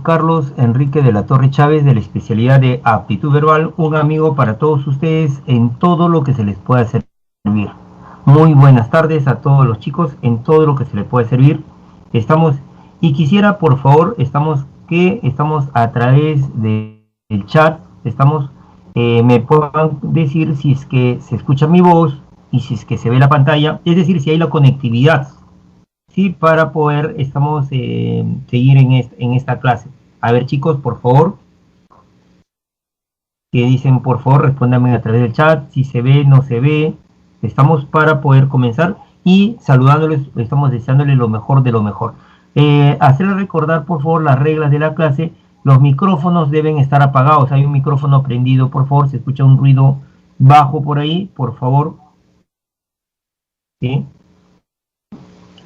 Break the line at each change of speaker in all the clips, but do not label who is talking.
Carlos Enrique de la Torre Chávez, de la especialidad de aptitud verbal, un amigo para todos ustedes en todo lo que se les pueda servir. Muy buenas tardes a todos los chicos en todo lo que se les pueda servir. Y quisiera, por favor, estamos a través del chat, me puedan decir si es que se escucha mi voz y si es que se ve la pantalla, es decir, si hay la conectividad. Sí, para poder seguir en esta clase. A ver, chicos, por favor, que dicen, por favor, respóndanme a través del chat, si se ve, no se ve. Estamos para poder comenzar y saludándoles, estamos deseándoles lo mejor de lo mejor. Hacerles recordar, por favor, las reglas de la clase. Los micrófonos deben estar apagados. Hay un micrófono prendido, por favor, se escucha un ruido bajo por ahí, por favor. ¿Sí?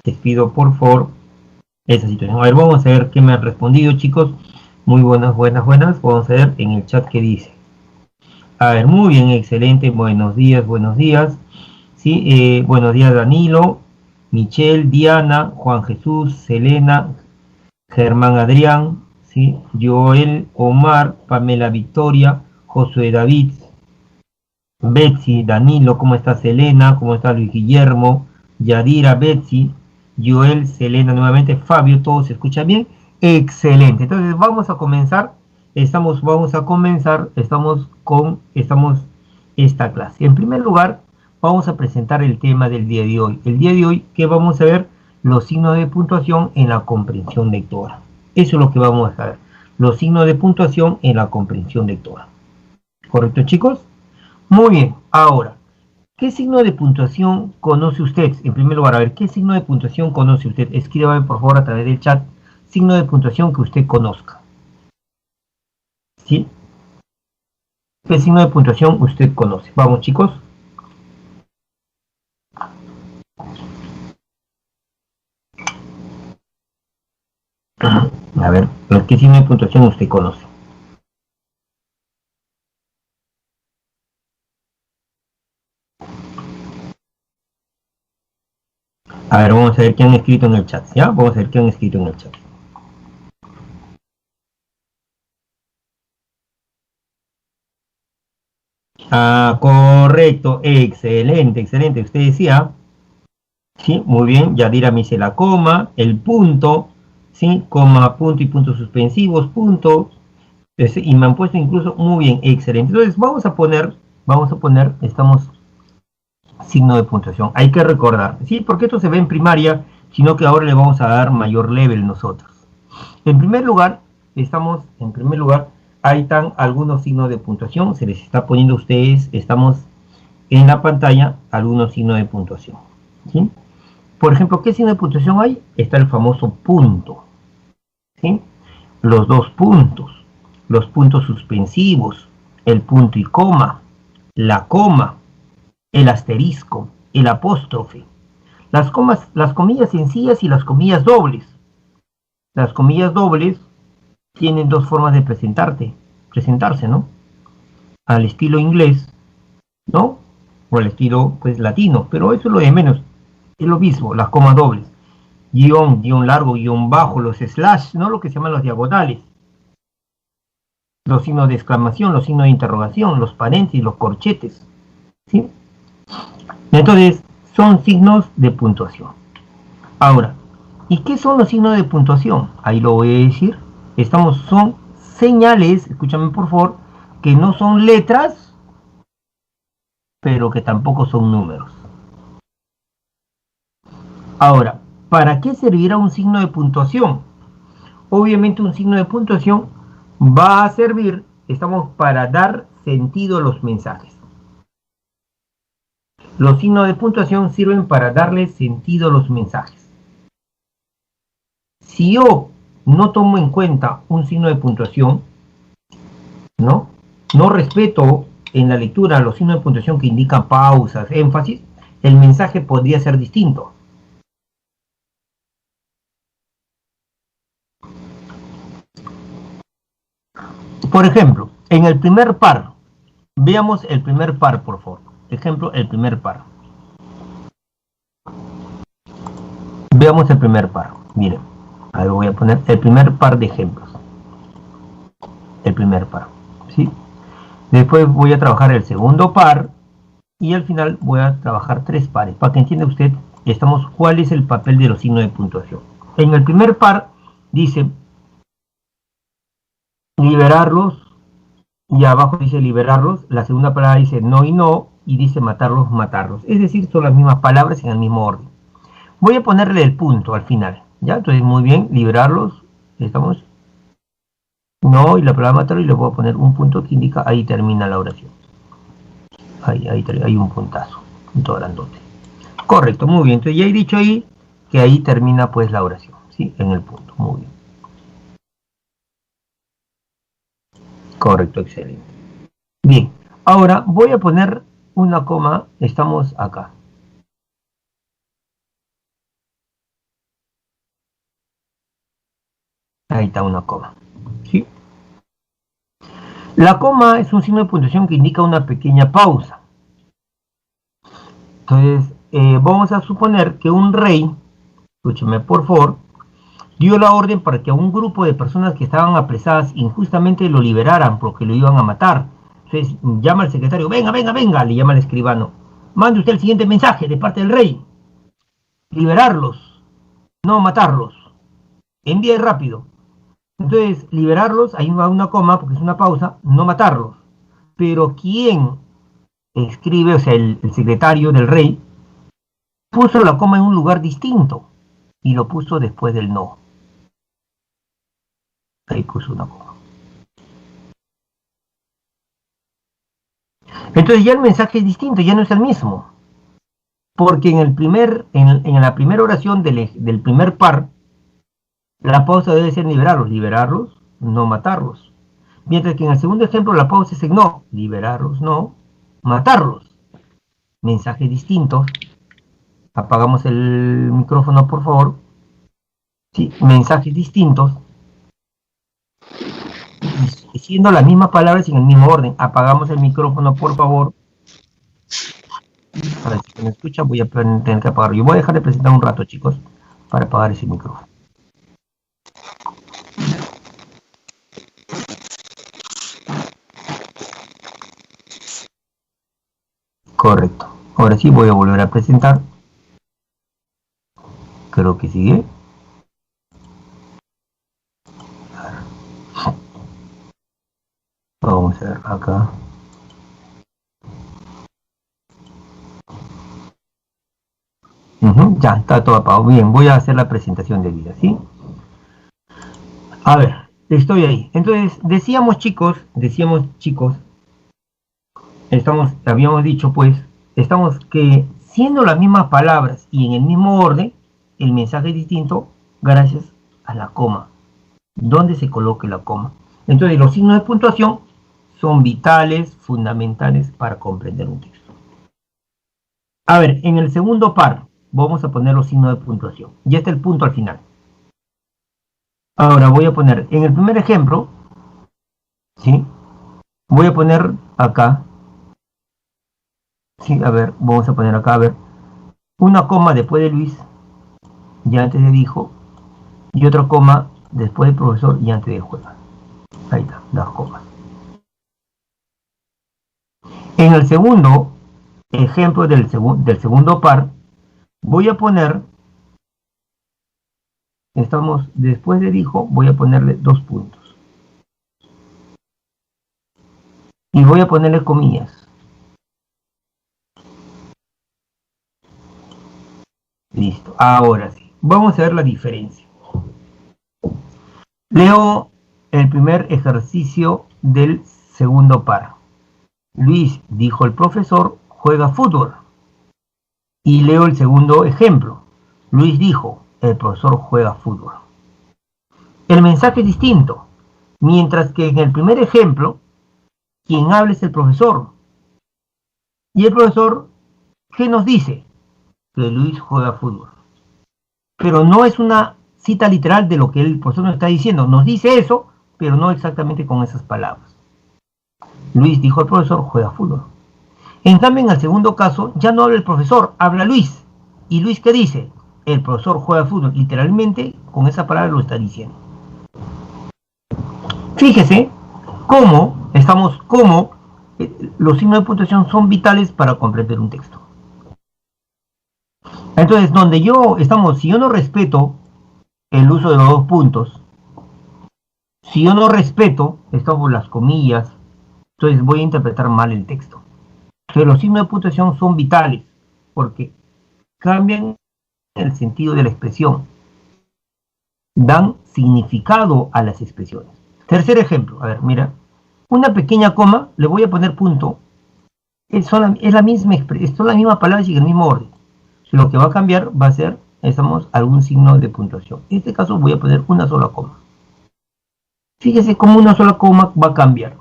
Les pido por favor esa situación. A ver, vamos a ver qué me han respondido, chicos. Muy buenas. Vamos a ver en el chat qué dice. A ver, muy bien, excelente. Buenos días. Sí, buenos días, Danilo, Michelle, Diana, Juan Jesús, Selena, Germán Adrián, ¿sí? Joel, Omar, Pamela Victoria, Josué David, Betsy, Danilo, ¿cómo está Selena? ¿Cómo está Luis Guillermo? Yadira, Betsy, Joel, Selena nuevamente, Fabio, ¿todo se escucha bien? Excelente. Entonces vamos a comenzar. Estamos con esta clase. En primer lugar, vamos a presentar el tema del día de hoy. El día de hoy, ¿qué vamos a ver? Los signos de puntuación en la comprensión lectora. Eso es lo que vamos a ver. Los signos de puntuación en la comprensión lectora. ¿Correcto, chicos? Muy bien. Ahora, ¿qué signo de puntuación conoce usted? En primer lugar, a ver, ¿qué signo de puntuación conoce usted? Escríbame, por favor, a través del chat, signo de puntuación que usted conozca. ¿Sí? ¿Qué signo de puntuación usted conoce? Vamos, chicos. A ver, ¿qué signo de puntuación usted conoce? A ver, vamos a ver qué han escrito en el chat, ¿ya? Vamos a ver qué han escrito en el chat. Ah, correcto, excelente. Usted decía, sí, muy bien, Yadira me dice la coma, el punto, sí, coma, punto y puntos suspensivos, punto, y me han puesto incluso, muy bien, excelente. Entonces vamos a poner, estamos, signo de puntuación. Hay que recordar, sí, porque esto se ve en primaria, sino que ahora le vamos a dar mayor level nosotros. En primer lugar, ahí están algunos signos de puntuación, se les está poniendo a ustedes, estamos en la pantalla, algunos signos de puntuación, ¿sí? Por ejemplo, ¿qué signo de puntuación hay? Está el famoso punto, ¿sí? Los dos puntos, los puntos suspensivos, el punto y coma, la coma, el asterisco, el apóstrofe, las comillas sencillas y las comillas dobles. Las comillas dobles tienen dos formas de presentarse, ¿no? Al estilo inglés, ¿no? O al estilo, pues, latino, pero eso es lo de menos. Es lo mismo, las comas dobles. Guión, guión largo, guión bajo, los slash, ¿no? Lo que se llaman los diagonales. Los signos de exclamación, los signos de interrogación, los paréntesis, los corchetes, ¿sí? Entonces, son signos de puntuación. Ahora, ¿y qué son los signos de puntuación? Ahí lo voy a decir. Son señales, escúchame por favor, que no son letras, pero que tampoco son números. Ahora, ¿para qué servirá un signo de puntuación? Obviamente un signo de puntuación va a servir, para dar sentido a los mensajes. Los signos de puntuación sirven para darle sentido a los mensajes. Si yo no tomo en cuenta un signo de puntuación, no respeto en la lectura los signos de puntuación que indican pausas, énfasis, el mensaje podría ser distinto. Por ejemplo, en el primer par, veamos el primer par, por favor. Ejemplo, el primer par. Veamos el primer par. Miren, ahí voy a poner el primer par de ejemplos. el primer par, ¿sí? Después voy a trabajar el segundo par y al final voy a trabajar 3 pares, para que entienda usted, cuál es el papel de los signos de puntuación. En el primer par dice liberarlos, y abajo dice liberarlos, la segunda palabra dice no y no, y dice matarlos, matarlos. Es decir, son las mismas palabras en el mismo orden. Voy a ponerle el punto al final, ¿ya? Entonces, muy bien, liberarlos, estamos, no, y la palabra matarlos, y le voy a poner un punto que indica, ahí termina la oración. Ahí hay un puntazo, un todo grandote. Correcto, muy bien, entonces ya he dicho ahí, que ahí termina pues la oración, ¿sí? En el punto, muy bien. Correcto, excelente. Bien, ahora voy a poner una coma, estamos acá. Ahí está una coma, ¿sí? La coma es un signo de puntuación que indica una pequeña pausa. Entonces, vamos a suponer que un rey, escúcheme por favor, dio la orden para que a un grupo de personas que estaban apresadas injustamente lo liberaran porque lo iban a matar. Entonces llama al secretario, venga, venga, venga, le llama al escribano, mande usted el siguiente mensaje de parte del rey: liberarlos, no matarlos, envíe rápido. Entonces, liberarlos, ahí va una coma porque es una pausa, no matarlos. Pero ¿quién escribe, o sea, el secretario del rey, puso la coma en un lugar distinto y lo puso después del no? Ahí puso una coma. Entonces ya el mensaje es distinto, ya no es el mismo. Porque en la primera oración del primer par, la pausa debe ser liberarlos, no matarlos. Mientras que en el segundo ejemplo la pausa es en no, liberarlos, no, matarlos. Mensajes distintos. Apagamos el micrófono, por favor. Sí, mensajes distintos. Y siendo las mismas palabras en el mismo orden. Apagamos el micrófono, por favor. A ver si me escucha, voy a tener que apagarlo. Yo voy a dejar de presentar un rato, chicos, para apagar ese micrófono. Correcto. Ahora sí voy a volver a presentar. Creo que sigue. Vamos a ver acá. Ya, está todo apagado. Bien, voy a hacer la presentación de vida, ¿sí? A ver, estoy ahí. Entonces, decíamos chicos, habíamos dicho pues, estamos que siendo las mismas palabras y en el mismo orden, el mensaje es distinto gracias a la coma. ¿Dónde se coloque la coma? Entonces, los signos de puntuación son vitales, fundamentales para comprender un texto. A ver, en el segundo par, vamos a poner los signos de puntuación. Ya está el punto al final. Ahora voy a poner, en el primer ejemplo, ¿sí? Voy a poner acá, sí, a ver, vamos a poner acá, a ver, una coma después de Luis, y antes de dijo, y otra coma después del profesor y antes de juega. Ahí está, las comas. En el segundo ejemplo del segundo par, voy a poner, estamos después de dijo, voy a ponerle 2 puntos. Y voy a ponerle comillas. Listo, ahora sí. Vamos a ver la diferencia. Leo el primer ejercicio del segundo par. Luis, dijo el profesor, juega fútbol. Y leo el segundo ejemplo. Luis dijo, el profesor juega fútbol. El mensaje es distinto. Mientras que en el primer ejemplo, quien habla es el profesor. Y el profesor, ¿qué nos dice? Que Luis juega fútbol. Pero no es una cita literal de lo que el profesor nos está diciendo. Nos dice eso, pero no exactamente con esas palabras. Luis dijo al profesor, juega fútbol. En cambio, en el segundo caso, ya no habla el profesor, habla Luis. ¿Y Luis qué dice? El profesor juega fútbol. Literalmente, con esa palabra lo está diciendo. Fíjese cómo los signos de puntuación son vitales para comprender un texto. Entonces, si yo no respeto el uso de los dos puntos, si yo no respeto, las comillas, entonces voy a interpretar mal el texto. Entonces los signos de puntuación son vitales porque cambian el sentido de la expresión, dan significado a las expresiones. Tercer ejemplo, a ver, mira, una pequeña coma, le voy a poner punto, es la misma palabra y en el mismo orden. Lo que va a cambiar va a ser, algún signo de puntuación. En este caso voy a poner una sola coma. Fíjese cómo una sola coma va a cambiar.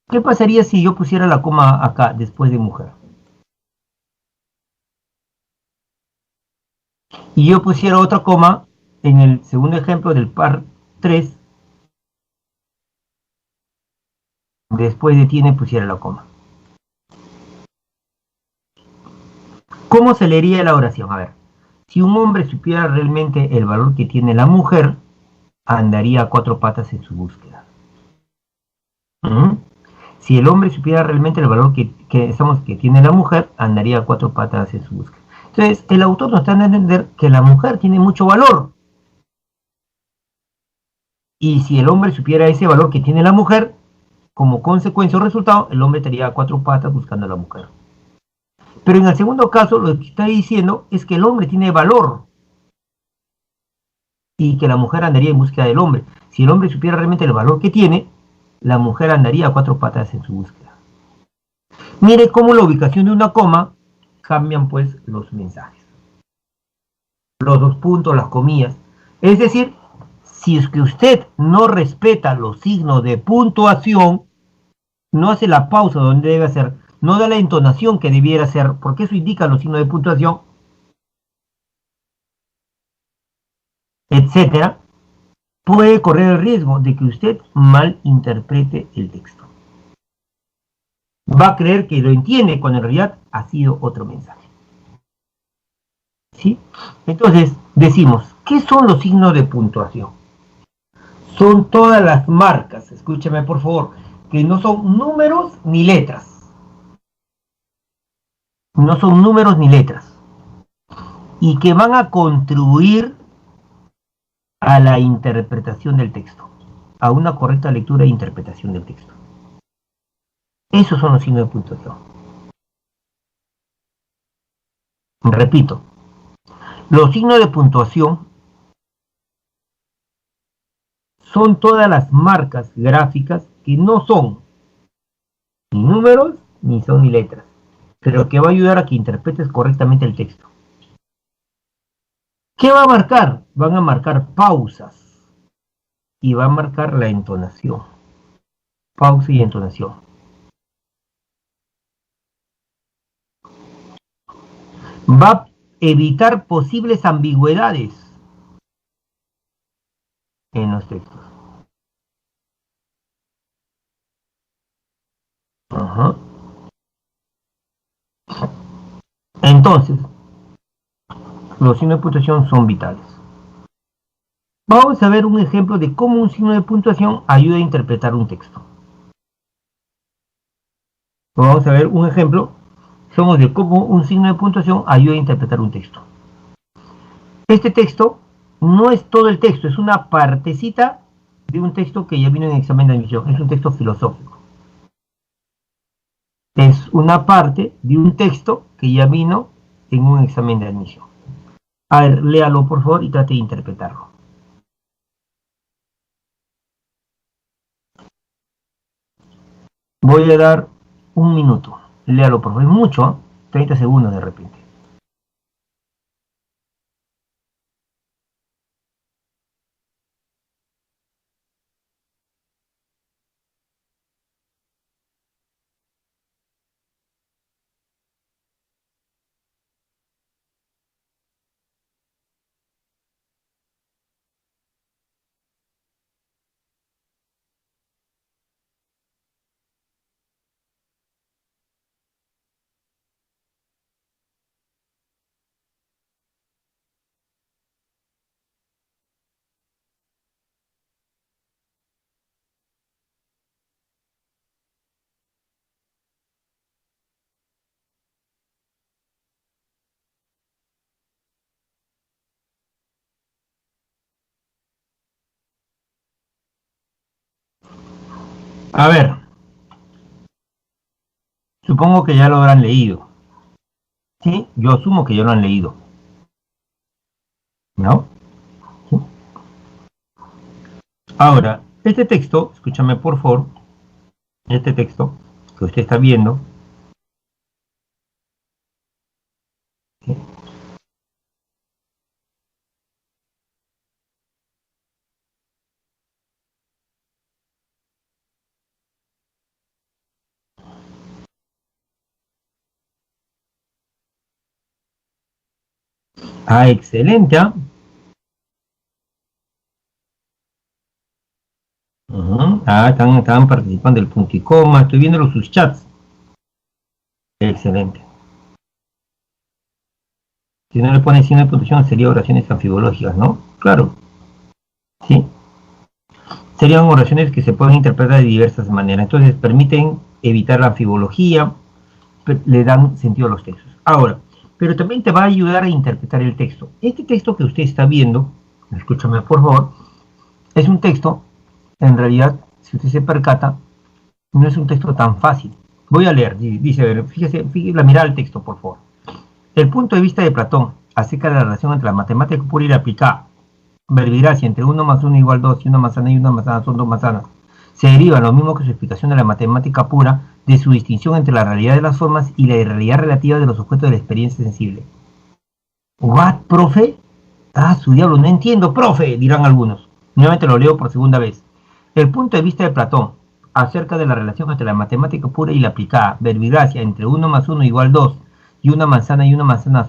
¿Qué pasaría si yo pusiera la coma acá, después de mujer? Y yo pusiera otra coma en el segundo ejemplo del par 3, después de tiene pusiera la coma. ¿Cómo se leería la oración? A ver, si un hombre supiera realmente el valor que tiene la mujer, andaría a cuatro patas en su búsqueda. ¿Mm? Si el hombre supiera realmente el valor que tiene la mujer, andaría a cuatro patas en su búsqueda. Entonces, el autor nos está dando a entender que la mujer tiene mucho valor. Y si el hombre supiera ese valor que tiene la mujer, como consecuencia o resultado, el hombre estaría a cuatro patas buscando a la mujer. Pero en el segundo caso, lo que está diciendo es que el hombre tiene valor y que la mujer andaría en búsqueda del hombre. Si el hombre supiera realmente el valor que tiene, la mujer andaría a cuatro patas en su búsqueda. Mire cómo la ubicación de una coma cambian pues los mensajes. Los dos puntos, las comillas. Es decir, si es que usted no respeta los signos de puntuación, no hace la pausa donde debe hacer, no da la entonación que debiera hacer, porque eso indica los signos de puntuación, etcétera, puede correr el riesgo de que usted malinterprete el texto. Va a creer que lo entiende cuando en realidad ha sido otro mensaje. ¿Sí? Entonces, decimos, ¿qué son los signos de puntuación? Son todas las marcas, escúcheme por favor, que no son números ni letras. No son números ni letras. Y que van a contribuir a la interpretación del texto, a una correcta lectura e interpretación del texto. Esos son los signos de puntuación. Repito, los signos de puntuación son todas las marcas gráficas que no son ni números ni son ni letras, pero que va a ayudar a que interpretes correctamente el texto. ¿Qué va a marcar? Van a marcar pausas y va a marcar la entonación. Pausa y entonación. Va a evitar posibles ambigüedades en los textos. Ajá. Entonces, los signos de puntuación son vitales. Vamos a ver un ejemplo de cómo un signo de puntuación ayuda a interpretar un texto. Vamos a ver un ejemplo de cómo un signo de puntuación ayuda a interpretar un texto. Este texto no es todo el texto, es una partecita de un texto que ya vino en examen de admisión. Es un texto filosófico. Es una parte de un texto que ya vino en un examen de admisión. A ver, léalo por favor y trate de interpretarlo. Voy a dar un minuto. Léalo por favor. Es mucho, ¿eh? 30 segundos de repente. A ver, supongo que ya lo habrán leído. ¿Sí? Yo asumo que ya lo han leído. ¿No? ¿Sí? Ahora, este texto, escúchame por favor, este texto que usted está viendo, ¿sí? Ah, excelente. ¿Ah? Ah, están participando del punto y coma. Estoy viendo sus chats. Excelente. Si no le pone signo de puntuación, sería oraciones anfibológicas, ¿no? Claro. Sí. Serían oraciones que se pueden interpretar de diversas maneras. Entonces, permiten evitar la anfibología, le dan sentido a los textos. Ahora, pero también te va a ayudar a interpretar el texto. Este texto que usted está viendo, escúchame por favor, es un texto, en realidad, si usted se percata, no es un texto tan fácil. Voy a leer, dice, fíjese la mirada al texto, por favor. El punto de vista de Platón acerca de la relación entre la matemática pura y la aplicada, verbigracia entre 1 más 1 igual 2 y una manzana y una manzana son dos manzanas, se deriva lo mismo que su explicación de la matemática pura de su distinción entre la realidad de las formas y la irrealidad relativa de los objetos de la experiencia sensible. ¿What, profe? Ah, su diablo, no entiendo, profe, dirán algunos. Nuevamente lo leo por segunda vez. El punto de vista de Platón acerca de la relación entre la matemática pura y la aplicada, verbigracia entre 1 más 1 igual 2 y una manzana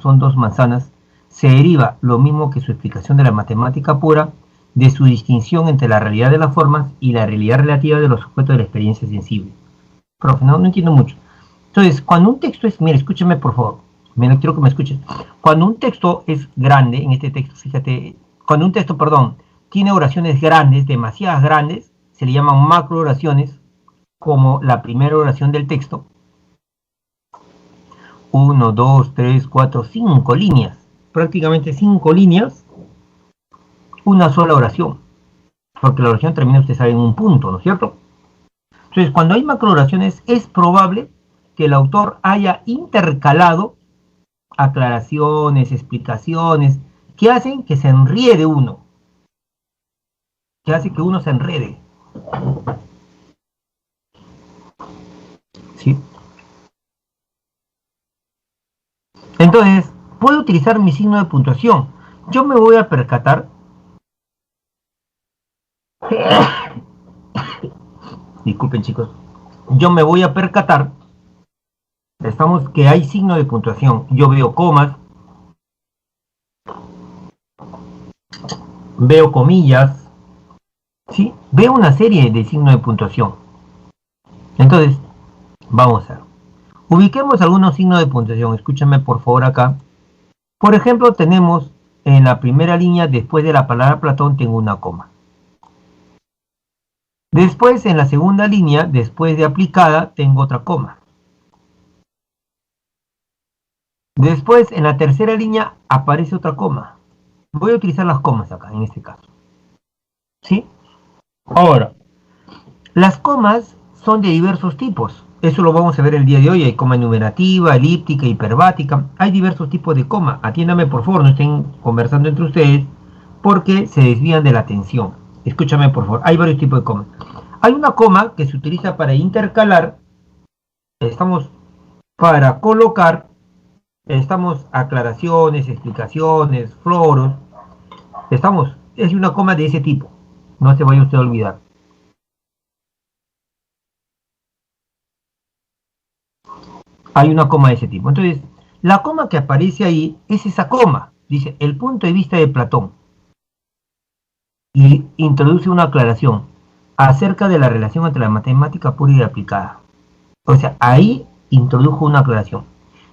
son dos manzanas, se deriva lo mismo que su explicación de la matemática pura de su distinción entre la realidad de las formas y la realidad relativa de los objetos de la experiencia sensible. Profe, no entiendo mucho. Entonces, cuando un texto es, mira, escúchame por favor, mira, quiero que me escuches. Cuando un texto es grande, en este texto, fíjate, cuando un texto, perdón, tiene oraciones grandes, demasiadas grandes, se le llaman macro oraciones, como la primera oración del texto. 1, 2, 3, 4, 5 líneas, prácticamente 5 líneas, una sola oración, porque la oración termina, usted sabe, en un punto, ¿no es cierto? Entonces, cuando hay macrooraciones, es probable que el autor haya intercalado aclaraciones, explicaciones, que hacen que se enriede uno, que hace que uno se enrede. ¿Sí? Entonces, puedo utilizar mi signo de puntuación. Yo me voy a percatar, disculpen chicos, yo me voy a percatar, estamos que hay signo de puntuación. Yo veo comas, veo comillas, ¿sí? Veo una serie de signos de puntuación. Entonces, vamos a ver. Ubiquemos algunos signos de puntuación. Escúchame por favor acá. Por ejemplo, tenemos en la primera línea, después de la palabra Platón, tengo una coma. Después, en la segunda línea, después de aplicada, tengo otra coma. Después, en la tercera línea, aparece otra coma. Voy a utilizar las comas acá, en este caso. ¿Sí? Ahora, las comas son de diversos tipos. Eso lo vamos a ver el día de hoy. Hay coma enumerativa, elíptica, hiperbática. Hay diversos tipos de coma. Atiéndame por favor, no estén conversando entre ustedes porque se desvían de la atención. Escúchame por favor. Hay varios tipos de comas. Hay una coma que se utiliza para intercalar. Estamos para colocar. Estamos aclaraciones, explicaciones, floros. Es una coma de ese tipo. No se vaya usted a olvidar. Hay una coma de ese tipo. Entonces, la coma que aparece ahí es esa coma. Dice, el punto de vista de Platón. Y introduce una aclaración acerca de la relación entre la matemática pura y aplicada. O sea, ahí introdujo una aclaración.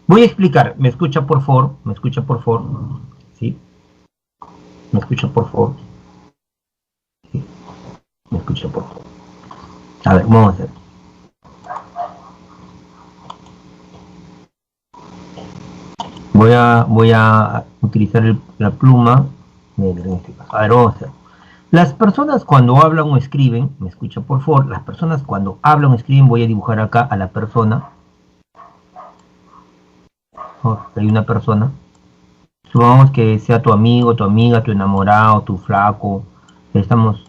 Voy a explicar. ¿Me escucha por favor? ¿Me escucha por favor? ¿Sí? ¿Me escucha por favor? ¿Sí? ¿Me escucha por favor? A ver, vamos a hacer. Voy a utilizar la pluma. A ver, vamos a hacer. Las personas cuando hablan o escriben, me escucha por favor, las personas cuando hablan o escriben, voy a dibujar acá a la persona. Hay una persona. Supongamos que sea tu amigo, tu amiga, tu enamorado, tu flaco, estamos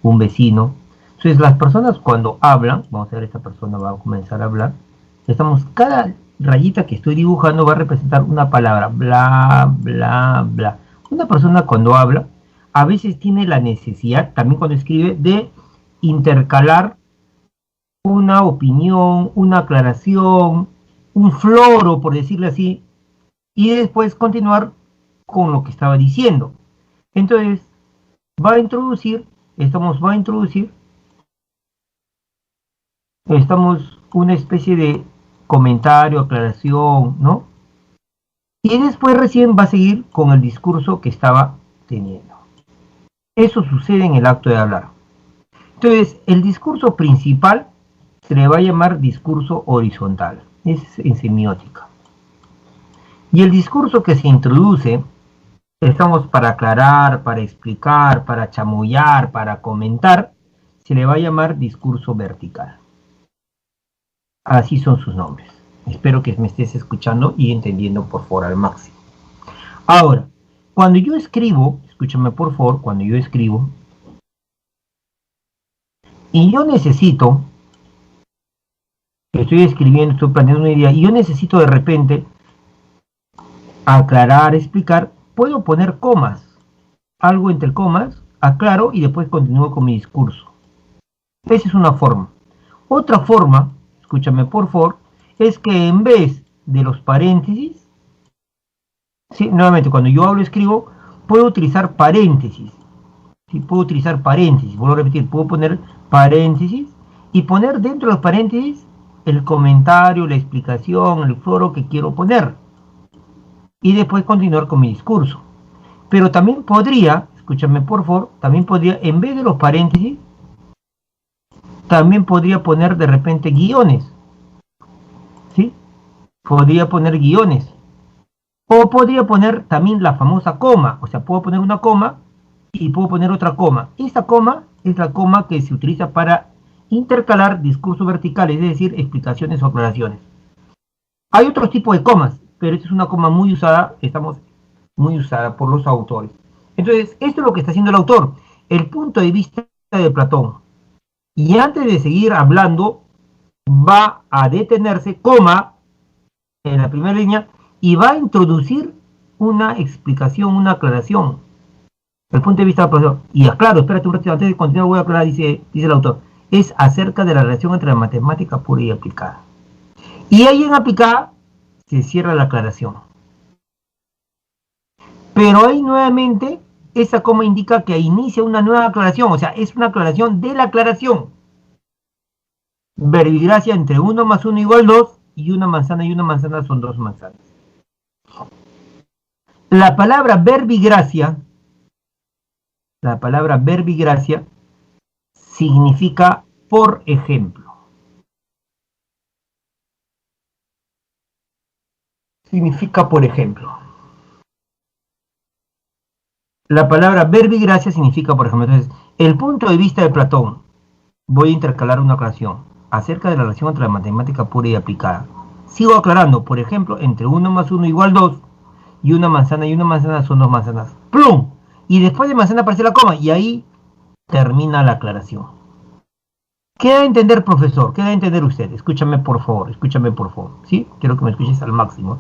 un vecino. Entonces las personas cuando hablan, vamos a ver, esta persona va a comenzar a hablar, estamos, cada rayita que estoy dibujando va a representar una palabra, bla, bla, bla. Una persona cuando habla, a veces tiene la necesidad, también cuando escribe, de intercalar una opinión, una aclaración, un floro, por decirlo así, y después continuar con lo que estaba diciendo. Entonces, va a introducir una especie de comentario, aclaración, ¿no? Y después recién va a seguir con el discurso que estaba teniendo. Eso sucede en el acto de hablar. Entonces, el discurso principal se le va a llamar discurso horizontal. Es en semiótica. Y el discurso que se introduce, estamos para aclarar, para explicar, para chamullar, para comentar, se le va a llamar discurso vertical. Así son sus nombres. Espero que me estés escuchando y entendiendo por favor al máximo. Ahora, cuando yo escribo, escúchame por favor, cuando yo escribo, y yo necesito, estoy escribiendo, estoy planteando una idea, y yo necesito de repente aclarar, explicar, puedo poner comas, algo entre comas, aclaro y después continúo con mi discurso. Esa es una forma. Otra forma, escúchame por favor, es que en vez de los paréntesis, ¿sí? Nuevamente cuando yo hablo escribo, puedo utilizar paréntesis. ¿Sí? Puedo utilizar paréntesis, vuelvo a repetir, puedo poner paréntesis y poner dentro de los paréntesis el comentario, la explicación, el foro que quiero poner. Y después continuar con mi discurso. Pero también podría, escúchame por favor, también podría, en vez de los paréntesis, también podría poner de repente guiones. ¿Sí? Podría poner guiones. O podría poner también la famosa coma. O sea, puedo poner una coma y puedo poner otra coma. Esta coma es la coma que se utiliza para intercalar discursos verticales, es decir, explicaciones o aclaraciones. Hay otros tipos de comas, pero esta es una coma muy usada, muy usada por los autores. Entonces, esto es lo que está haciendo el autor, el punto de vista de Platón. Y antes de seguir hablando, va a detenerse, coma, en la primera línea, y va a introducir una explicación, una aclaración. El punto de vista del profesor. Y aclaro, espérate un ratito, antes de continuar voy a aclarar, dice el autor. Es acerca de la relación entre la matemática pura y aplicada. Y ahí en aplicada se cierra la aclaración. Pero ahí nuevamente, esa coma indica que inicia una nueva aclaración, o sea, es una aclaración de la aclaración. Verbigracia entre 1 más 1 igual 2 y una manzana son 2 manzanas. La palabra verbigracia significa por ejemplo. Significa por ejemplo. La palabra verbigracia significa por ejemplo. Entonces, el punto de vista de Platón, voy a intercalar una aclaración acerca de la relación entre la matemática pura y aplicada. Sigo aclarando, por ejemplo, entre 1 más 1 igual 2 y una manzana son 2 manzanas. ¡Plum! Y después de manzana aparece la coma y ahí termina la aclaración. ¿Qué da a entender, profesor? ¿Qué da a entender usted? Escúchame por favor, ¿sí? Quiero que me escuches al máximo.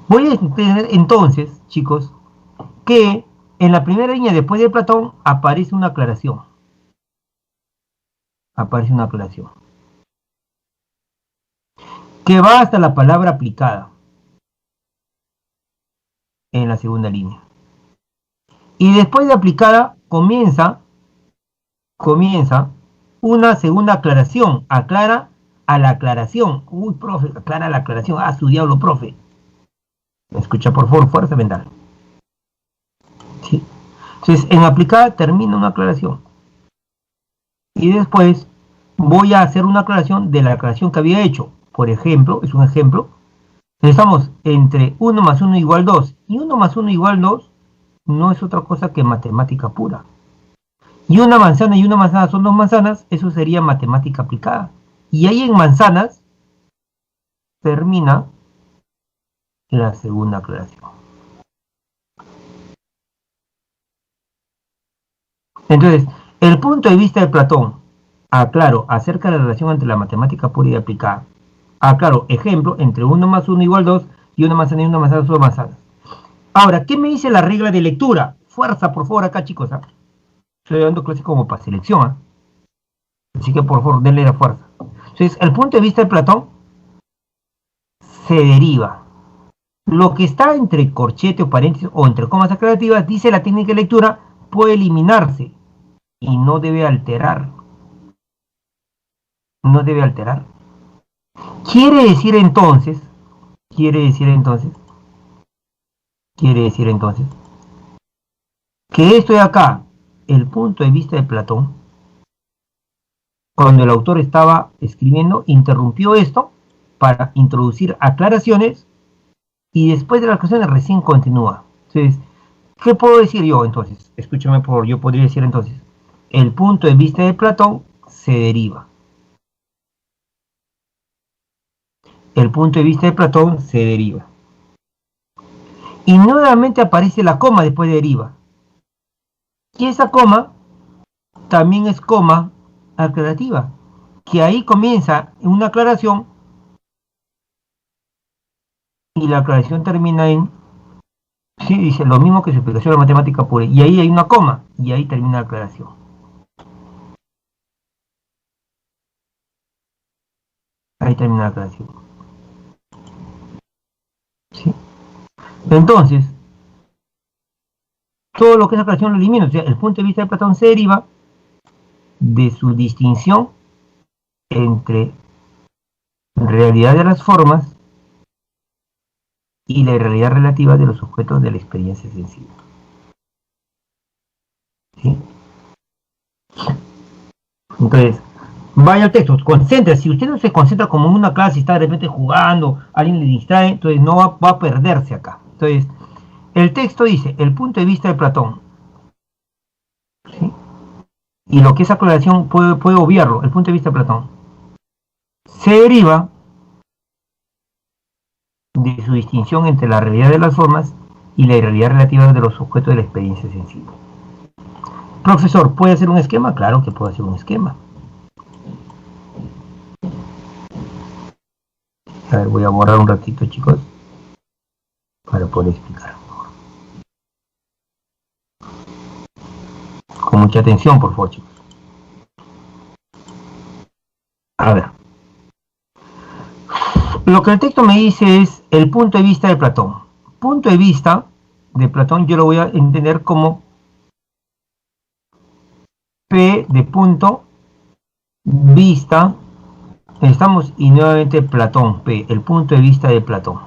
Voy a entender entonces, chicos, que en la primera línea después de Platón aparece una aclaración. Que va hasta la palabra aplicada en la segunda línea. Y después de aplicada comienza una segunda aclaración. Aclara a la aclaración. Uy, profe, aclara la aclaración. Ah, su diablo, profe. ¿Me escucha, por favor? Fuerza mental. ¿Sí? Entonces, en aplicada termina una aclaración. Y después voy a hacer una aclaración de la aclaración que había hecho. Por ejemplo, es un ejemplo. Estamos entre 1 más 1 igual 2. Y 1 más 1 igual 2 no es otra cosa que matemática pura. y una manzana son dos manzanas, eso sería matemática aplicada. Y ahí en manzanas termina la segunda aclaración. Entonces, el punto de vista de Platón, aclaro, acerca de la relación entre la matemática pura y aplicada. Aclaro, ejemplo, entre 1 más 1 igual 2 y una manzana son dos manzanas. Ahora, ¿qué me dice la regla de lectura? Fuerza, por favor, acá, chicos. Estoy dando clase como para selección. Así que, por favor, denle la fuerza. Entonces, el punto de vista de Platón se deriva. Lo que está entre corchete o paréntesis o entre comas aclarativas, dice la técnica de lectura, puede eliminarse y no debe alterar. No debe alterar. Quiere decir entonces que esto de acá, el punto de vista de Platón, cuando el autor estaba escribiendo, interrumpió esto para introducir aclaraciones y después de las aclaraciones recién continúa. Entonces, ¿qué puedo decir yo entonces? Escúchame por favor, yo podría decir entonces, el punto de vista de Platón se deriva. El punto de vista de Platón se deriva. Y nuevamente aparece la coma después de deriva. Y esa coma también es coma aclarativa, que ahí comienza una aclaración y la aclaración termina en, sí, dice lo mismo que su explicación de matemática pura, y ahí hay una coma, y ahí termina la aclaración. Ahí termina la aclaración. ¿Sí? Entonces, todo lo que es aclaración lo elimino, o sea, el punto de vista de Platón se deriva de su distinción entre realidad de las formas y la realidad relativa de los objetos de la experiencia sensible. ¿Sí? Entonces, vaya al texto, concentra. Si usted no se concentra como en una clase y está de repente jugando, alguien le distrae, entonces no va a perderse acá. Entonces, el texto dice, el punto de vista de Platón, ¿sí? Y lo que esa aclaración puede obviarlo, el punto de vista de Platón, se deriva de su distinción entre la realidad de las formas y la irrealidad relativa de los objetos de la experiencia sensible. Profesor, ¿puede hacer un esquema? Claro que puede hacer un esquema. A ver, voy a borrar un ratito, chicos, para poder explicar. Con mucha atención, por favor, chicos. A ver. Lo que el texto me dice es el punto de vista de Platón. Punto de vista de Platón yo lo voy a entender como P de punto, vista, estamos y nuevamente Platón, P, el punto de vista de Platón.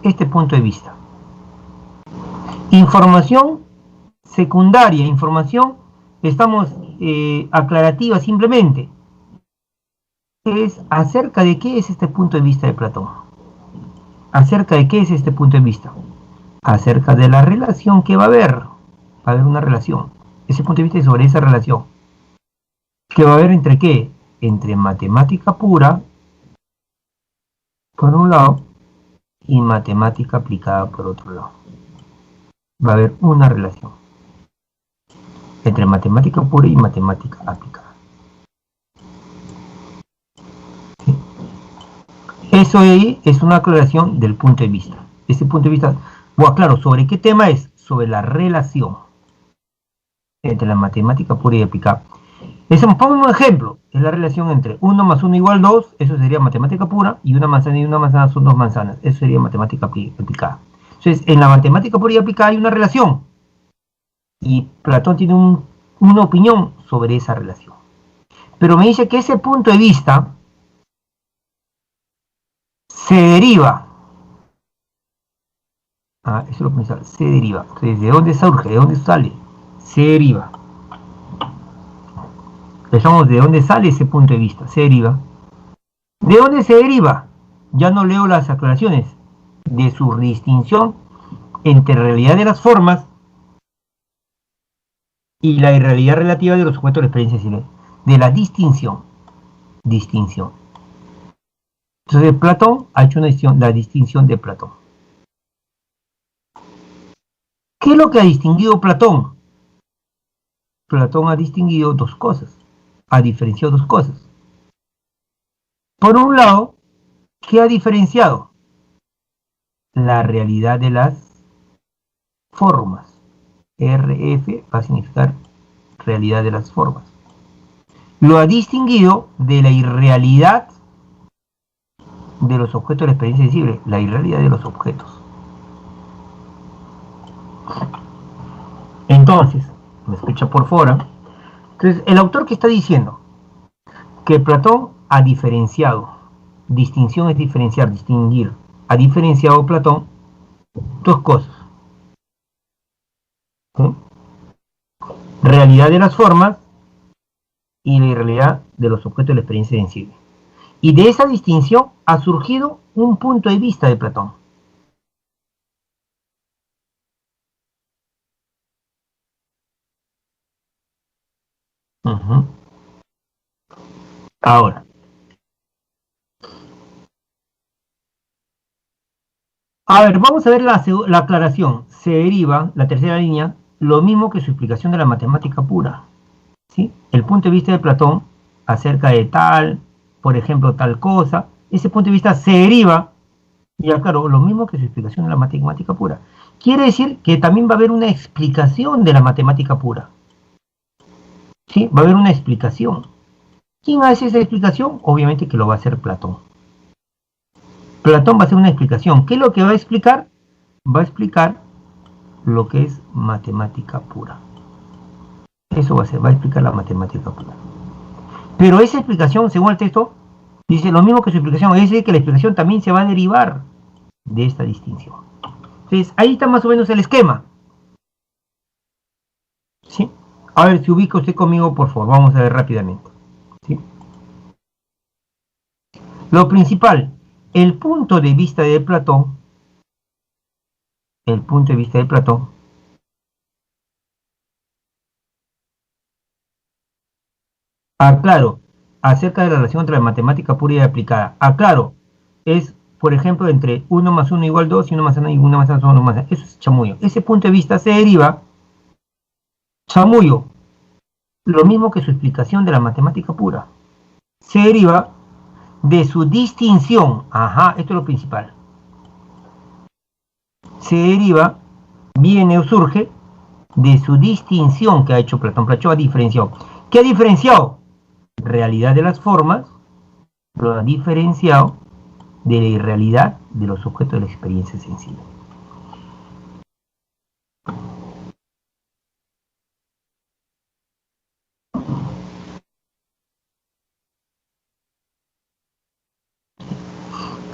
Este punto de vista. Información secundaria, información, estamos aclarativa simplemente. Es acerca de qué es este punto de vista de Platón. ¿Acerca de qué es este punto de vista? Acerca de la relación que va a haber. Va a haber una relación. Ese punto de vista es sobre esa relación. ¿Que va a haber entre qué? Entre matemática pura, por un lado, y matemática aplicada por otro lado. Va a haber una relación entre matemática pura y matemática aplicada. ¿Sí? Eso ahí es una aclaración del punto de vista. Ese punto de vista, bueno, claro, ¿sobre qué tema es? Sobre la relación entre la matemática pura y aplicada. Pongamos un ejemplo, es la relación entre 1 más 1 igual 2, eso sería matemática pura, y una manzana son dos manzanas, eso sería matemática aplicada. Entonces, en la matemática pura y aplicada hay una relación, y Platón tiene una opinión sobre esa relación. Pero me dice que ese punto de vista se deriva. Eso es lo que me sale, se deriva. Entonces, ¿de dónde surge? ¿De dónde sale? Se deriva. Pensamos de dónde sale ese punto de vista, se deriva. ¿De dónde se deriva? Ya no leo las aclaraciones. De su distinción entre realidad de las formas y la irrealidad relativa de los sujetos de la experiencia sensible. De la distinción. Entonces Platón ha hecho una distinción, la distinción de Platón. ¿Qué es lo que ha distinguido Platón? Platón ha distinguido dos cosas, ha diferenciado dos cosas. Por un lado, ¿qué ha diferenciado? La realidad de las formas. RF va a significar realidad de las formas. Lo ha distinguido de la irrealidad de los objetos de la experiencia sensible, la irrealidad de los objetos. Entonces, me escucha por fuera. Entonces, el autor que está diciendo que Platón ha diferenciado, distinción es diferenciar, distinguir, ha diferenciado Platón dos cosas. ¿Sí? Realidad de las formas y la irrealidad de los objetos de la experiencia sensible. Y de esa distinción ha surgido un punto de vista de Platón. Ahora, a ver, vamos a ver la aclaración. Se deriva, la tercera línea, lo mismo que su explicación de la matemática pura. ¿Sí? El punto de vista de Platón acerca de tal, por ejemplo, tal cosa, ese punto de vista se deriva, ya claro, lo mismo que su explicación de la matemática pura. Quiere decir que también va a haber una explicación de la matemática pura. ¿Sí? Va a haber una explicación. ¿Quién hace esa explicación? Obviamente que lo va a hacer Platón. Platón va a hacer una explicación. ¿Qué es lo que va a explicar? Va a explicar lo que es matemática pura. Eso va a explicar la matemática pura. Pero esa explicación, según el texto, dice lo mismo que su explicación. Es decir, que la explicación también se va a derivar de esta distinción. Entonces, ahí está más o menos el esquema. ¿Sí? A ver, si ubica usted conmigo, por favor. Vamos a ver rápidamente. ¿Sí? Lo principal, el punto de vista de Platón, aclaro, acerca de la relación entre la matemática pura y aplicada. Aclaro, es, por ejemplo, entre 1 más 1 igual 2 y 1 más 1 y 1 más 1 1 más 1. Eso es chamullo. Ese punto de vista se deriva, chamullo, lo mismo que su explicación de la matemática pura. Se deriva de su distinción. Ajá, esto es lo principal. Se deriva, viene o surge de su distinción que ha hecho Platón. Platón ha diferenciado. ¿Qué ha diferenciado? Realidad de las formas, lo ha diferenciado de la irrealidad de los objetos de la experiencia sensible.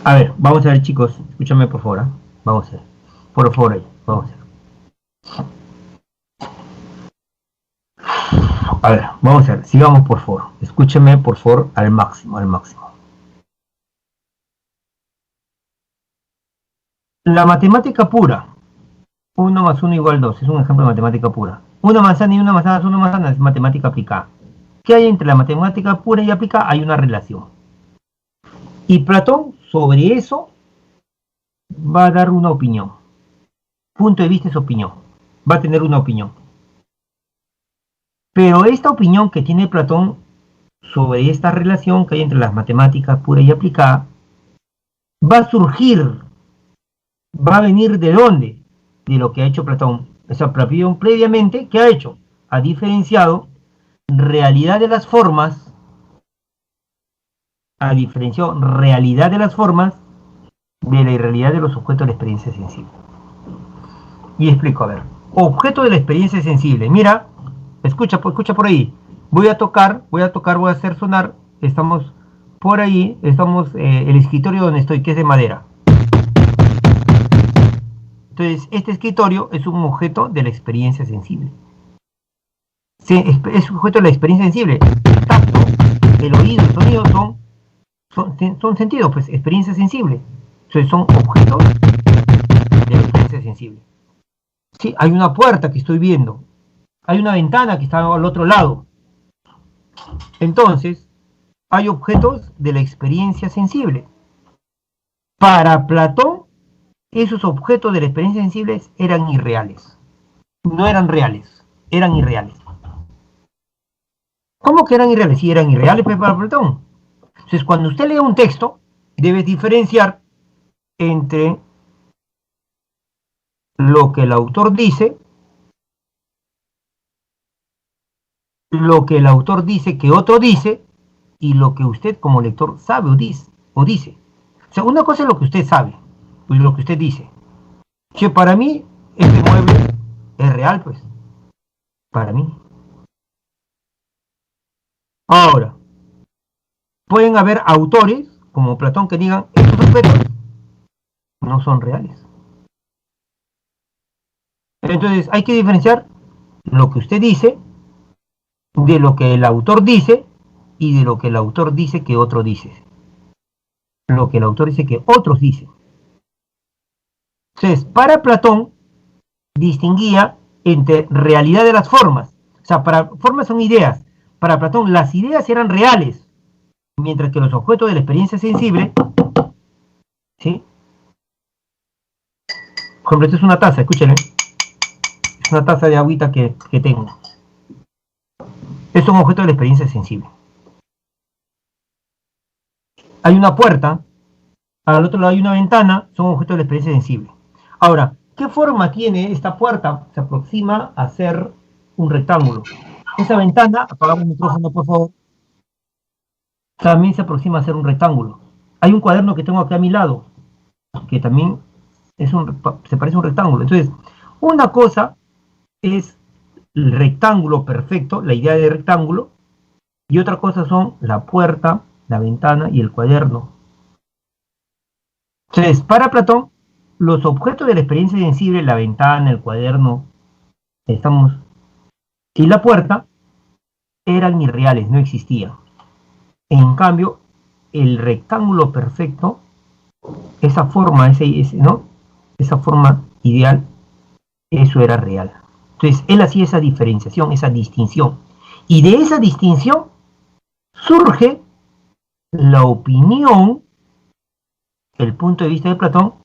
A ver, vamos a ver, chicos, escúchame por favor. Vamos a ver, por favor ahí, vamos a ver. A ver, vamos a ver, sigamos por favor. Escúcheme por favor al máximo, al máximo. La matemática pura, 1 más 1 igual 2, es un ejemplo de matemática pura. Una manzana y una manzana es una manzana, es matemática aplicada. ¿Qué hay entre la matemática pura y aplicada? Hay una relación. Y Platón sobre eso va a dar una opinión. Punto de vista es opinión. Va a tener una opinión. Pero esta opinión que tiene Platón sobre esta relación que hay entre las matemáticas pura y aplicada va a surgir, va a venir ¿de dónde? De lo que ha hecho Platón. O sea, Platón previamente, ¿qué ha hecho? Ha diferenciado realidad de las formas, ha diferenciado realidad de las formas de la irrealidad de los objetos de la experiencia sensible. Y explico, a ver. Objeto de la experiencia sensible. Mira, escucha por ahí. Voy a hacer sonar. Estamos por ahí, el escritorio donde estoy, que es de madera. Entonces, este escritorio es un objeto de la experiencia sensible. Sí, es un objeto de la experiencia sensible. El tacto, el oído, el sonido son sentidos, pues, experiencia sensible. Entonces, son objetos de la experiencia sensible. Sí, hay una puerta que estoy viendo. hay una ventana que está al otro lado. Entonces, hay objetos de la experiencia sensible. Para Platón, esos objetos de la experiencia sensible eran irreales. No eran reales, eran irreales. ¿Cómo que eran irreales? Sí, eran irreales para Platón. Entonces, cuando usted lee un texto, debe diferenciar entre lo que el autor dice, que otro dice, y lo que usted como lector sabe o dice. O sea, una cosa es lo que usted sabe, y lo que usted dice. Que para mí, este mueble es real, pues. Para mí. Ahora, pueden haber autores, como Platón, que digan, estos objetos no son reales. Entonces, hay que diferenciar lo que usted dice de lo que el autor dice y de lo que el autor dice que otro dice. Lo que el autor dice que otros dicen. Entonces, para Platón, distinguía entre realidad de las formas. O sea, para formas son ideas. Para Platón, las ideas eran reales, mientras que los objetos de la experiencia sensible, ¿sí? Por ejemplo, esta es una taza, escúchenme. Es una taza de agüita que tengo. Es un objeto de la experiencia sensible. Hay una puerta, al otro lado hay una ventana, son objetos de la experiencia sensible. Ahora, ¿qué forma tiene esta puerta? Se aproxima a ser un rectángulo. Esa ventana, apagamos el micrófono por favor, también se aproxima a ser un rectángulo. Hay un cuaderno que tengo aquí a mi lado, que también se parece a un rectángulo. Entonces, una cosa es el rectángulo perfecto, la idea de rectángulo, y otra cosa son la puerta, la ventana y el cuaderno. Entonces, para Platón, los objetos de la experiencia sensible, la ventana, el cuaderno, y la puerta, eran irreales, no existían. En cambio, el rectángulo perfecto, esa forma, esa forma ideal, eso era real. Entonces, él hacía esa diferenciación, esa distinción. Y de esa distinción surge la opinión, el punto de vista de Platón,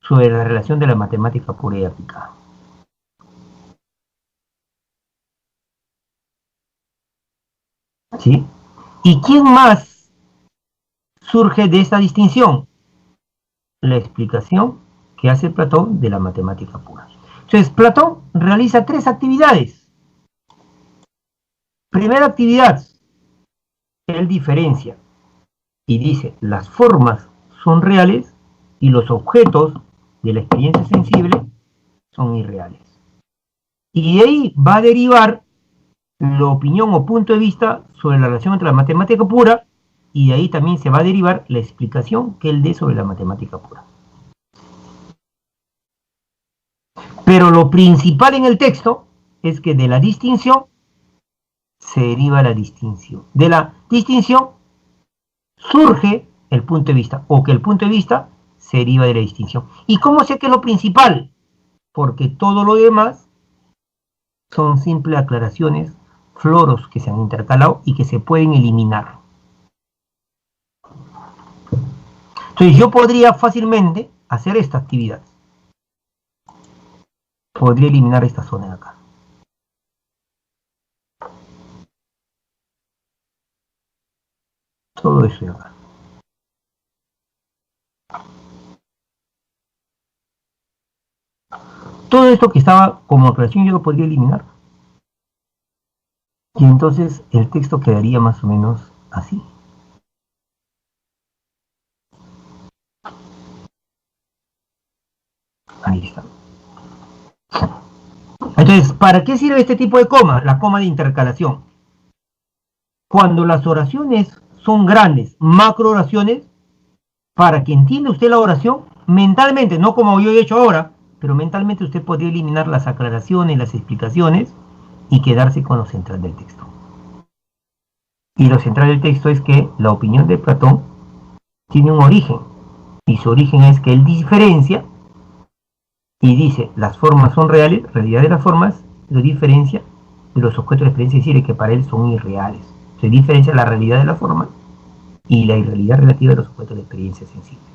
sobre la relación de la matemática pura y aplicada. ¿Sí? ¿Y quién más surge de esta distinción? La explicación que hace Platón de la matemática pura. Entonces, Platón realiza 3 actividades. Primera actividad, él diferencia y dice, las formas son reales y los objetos de la experiencia sensible son irreales. Y de ahí va a derivar la opinión o punto de vista sobre la relación entre la matemática pura, y de ahí también se va a derivar la explicación que él dé sobre la matemática pura. Pero lo principal en el texto es que de la distinción se deriva la distinción. De la distinción surge el punto de vista, o que el punto de vista se deriva de la distinción. ¿Y cómo sé que es lo principal? Porque todo lo demás son simples aclaraciones, floros que se han intercalado y que se pueden eliminar. Entonces yo podría fácilmente hacer esta actividad. Podría eliminar esta zona de acá. Todo eso de acá. Todo esto que estaba como aclaración yo lo podría eliminar. Y entonces el texto quedaría más o menos así. Ahí está. Entonces, ¿para qué sirve este tipo de coma? La coma de intercalación. Cuando las oraciones son grandes, macro oraciones, para que entienda usted la oración, mentalmente, no como yo he hecho ahora, pero mentalmente usted podría eliminar las aclaraciones, las explicaciones y quedarse con lo central del texto. Y lo central del texto es que la opinión de Platón tiene un origen, y su origen es que él diferencia y dice las formas son reales, realidad de las formas, lo diferencia de los objetos de experiencia visible que para él son irreales. Se diferencia la realidad de la forma y la irrealidad relativa de los objetos de experiencia sensible.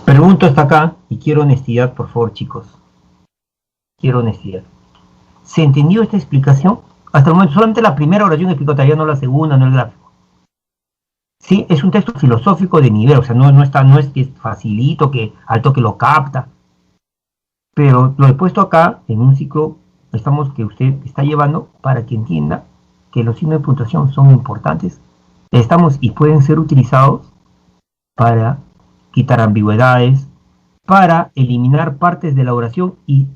Pregunto hasta acá y quiero honestidad, por favor, chicos. Quiero honestidad. ¿Se entendió esta explicación? Hasta el momento solamente la primera oración explicó, todavía no la segunda, no el gráfico. Sí, es un texto filosófico de nivel, o sea, no es que es facilito, que al toque lo capta. Pero lo he puesto acá en un ciclo que usted está llevando para que entienda que los signos de puntuación son importantes. Y pueden ser utilizados para quitar ambigüedades, para eliminar partes de la oración y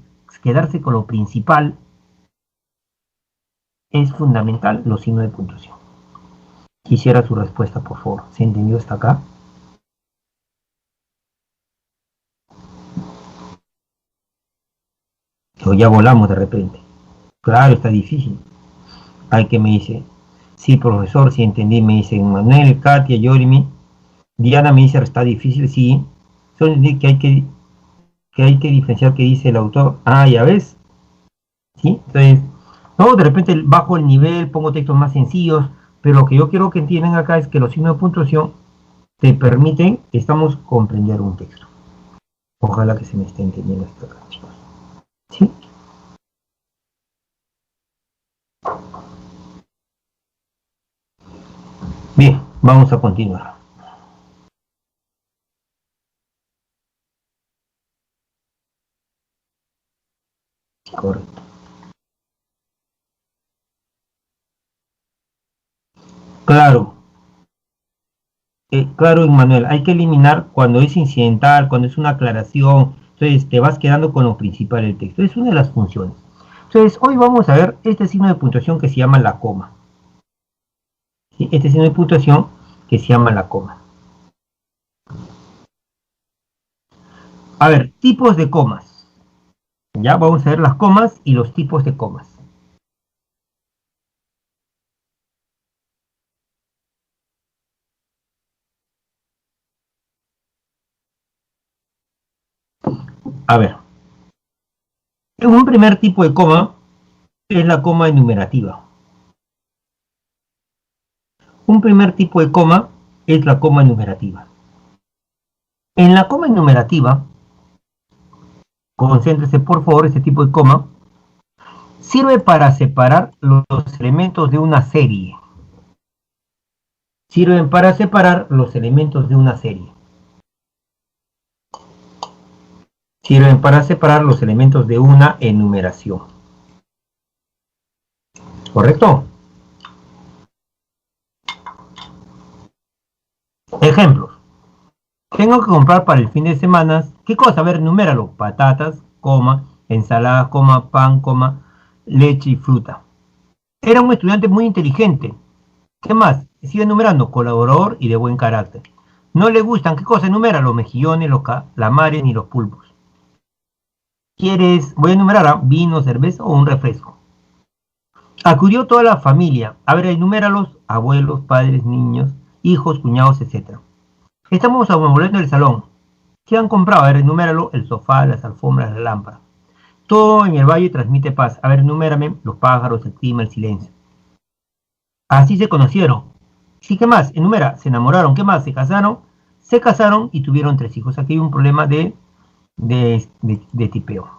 quedarse con lo principal. Es fundamental los signos de puntuación. Quisiera su respuesta, por favor. ¿Se entendió hasta acá? O ya volamos de repente. Claro, está difícil. Hay que me dice, sí, profesor, sí entendí, me dice Manuel, Katia, Yorimi. Diana me dice, está difícil, sí. Solo que hay que diferenciar qué dice el autor. Ah, ya ves. ¿Sí? Entonces, no, de repente bajo el nivel, pongo textos más sencillos, pero lo que yo quiero que entiendan acá es que los signos de puntuación te permiten, comprender un texto. Ojalá que se me esté entendiendo esto acá, chicos. ¿Sí? Bien, vamos a continuar. Correcto. Claro. Claro, Emmanuel, hay que eliminar cuando es incidental, cuando es una aclaración, entonces te vas quedando con lo principal del texto. Es una de las funciones. Entonces, hoy vamos a ver este signo de puntuación que se llama la coma. ¿Sí? Este signo de puntuación que se llama la coma. A ver, tipos de comas. Ya vamos a ver las comas y los tipos de comas. A ver, un primer tipo de coma es la coma enumerativa. Un primer tipo de coma es la coma enumerativa. En la coma enumerativa, concéntrese por favor, este tipo de coma sirve para separar los elementos de una serie. Sirven para separar los elementos de una serie. Sirven para separar los elementos de una enumeración. ¿Correcto? Ejemplos. Tengo que comprar para el fin de semana. ¿Qué cosa? A ver, enuméralo. Patatas, coma, ensalada, coma, pan, coma, leche y fruta. Era un estudiante muy inteligente. ¿Qué más? Sigue enumerando. Colaborador y de buen carácter. No le gustan. ¿Qué cosa? Enumera los mejillones, los calamares y los pulpos. ¿Quieres? Voy a enumerar vino, cerveza o un refresco. Acudió toda la familia. A ver, enuméralos. Abuelos, padres, niños, hijos, cuñados, etc. Estamos volviendo el salón. ¿Qué han comprado? A ver, enuméralo. El sofá, las alfombras, la lámpara. Todo en el valle transmite paz. A ver, enumérame. Los pájaros, el clima, el silencio. Así se conocieron. Sí, ¿qué más? Enumera. Se enamoraron. ¿Qué más? Se casaron. Se casaron y tuvieron 3 hijos. Aquí hay un problema de tipeo.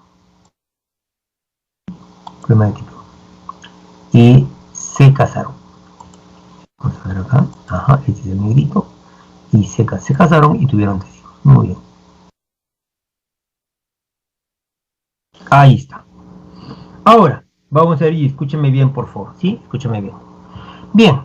Problema de tipeo. Y se casaron. Vamos a ver acá. Ajá, este es el negrito. Y se casaron y tuvieron 3 hijos. Muy bien. Ahí está. Ahora, vamos a ver y escúcheme bien, por favor. ¿Sí? Escúcheme bien. Bien.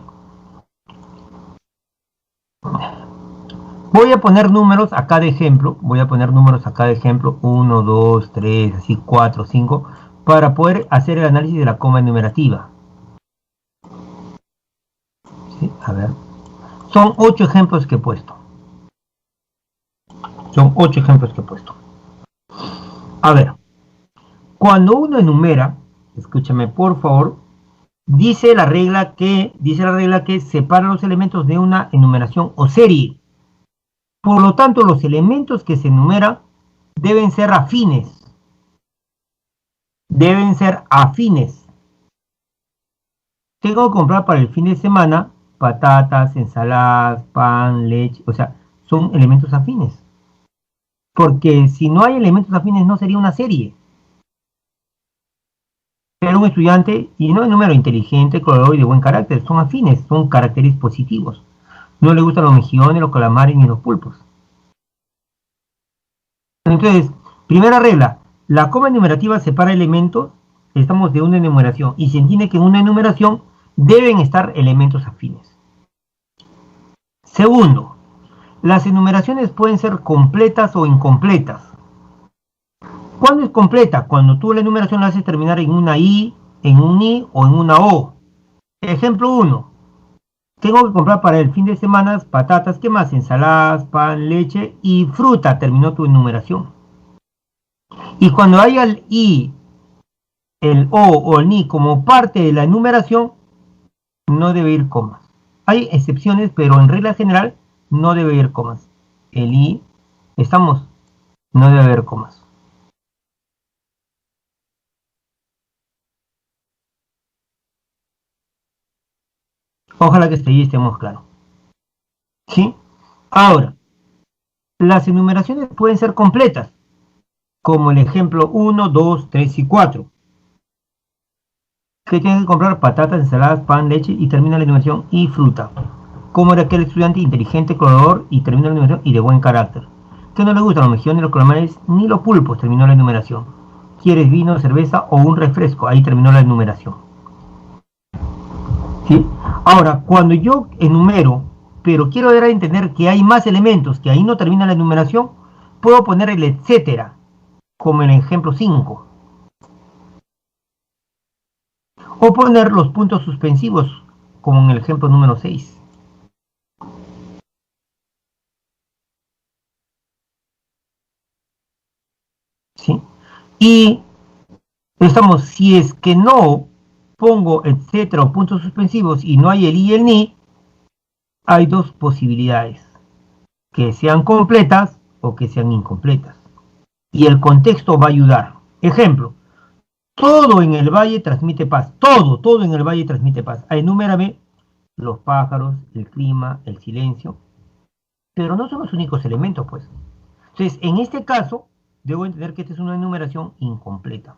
Voy a poner números acá de ejemplo. 1, 2, 3, así 4, 5. Para poder hacer el análisis de la coma enumerativa. ¿Sí? A ver. Son 8 ejemplos que he puesto. A ver. Cuando uno enumera, escúchame por favor, dice la regla que separa los elementos de una enumeración o serie. Por lo tanto, los elementos que se enumeran deben ser afines. deben ser afines. Tengo que comprar para el fin de semana patatas, ensaladas, pan, leche, o sea, son elementos afines. Porque si no hay elementos afines no sería una serie. Ser un estudiante y no el número inteligente, colaborador y de buen carácter, son afines, son caracteres positivos. No le gustan los mejillones, los calamares ni los pulpos. Entonces, primera regla, la coma enumerativa separa elementos, estamos de una enumeración, y se entiende que en una enumeración deben estar elementos afines. Segundo, las enumeraciones pueden ser completas o incompletas. ¿Cuándo es completa? Cuando tú la enumeración la haces terminar en una I, en un I o en una O. Ejemplo 1. Tengo que comprar para el fin de semana patatas, ¿qué más? Ensaladas, pan, leche y fruta. Terminó tu enumeración. Y cuando haya el I, el O o el NI como parte de la enumeración, no debe ir comas. Hay excepciones, pero en regla general no debe ir comas. El I, estamos, no debe haber comas. Ojalá que ahí estemos claros. ¿Sí? Ahora, las enumeraciones pueden ser completas, como el ejemplo 1, 2, 3 y 4. Que tienes que comprar patatas, ensaladas, pan, leche y termina la enumeración y fruta. Como era aquel estudiante inteligente, colaborador y termina la enumeración y de buen carácter. Que no le gustan los mejillones, los calamares ni los pulpos, terminó la enumeración. ¿Quieres vino, cerveza o un refresco? Ahí terminó la enumeración. ¿Sí? Ahora, cuando yo enumero, pero quiero dar a entender que hay más elementos, que ahí no termina la enumeración, puedo poner el etcétera, como en el ejemplo 5. O poner los puntos suspensivos, como en el ejemplo número 6. ¿Sí? Y estamos, si es que no pongo etcétera o puntos suspensivos y no hay el i y el ni, hay dos posibilidades, que sean completas o que sean incompletas. Y el contexto va a ayudar. Ejemplo, todo en el valle transmite paz. Todo en el valle transmite paz. Enumérame los pájaros, el clima, el silencio. Pero no son los únicos elementos, pues. Entonces, en este caso, debo entender que esta es una enumeración incompleta.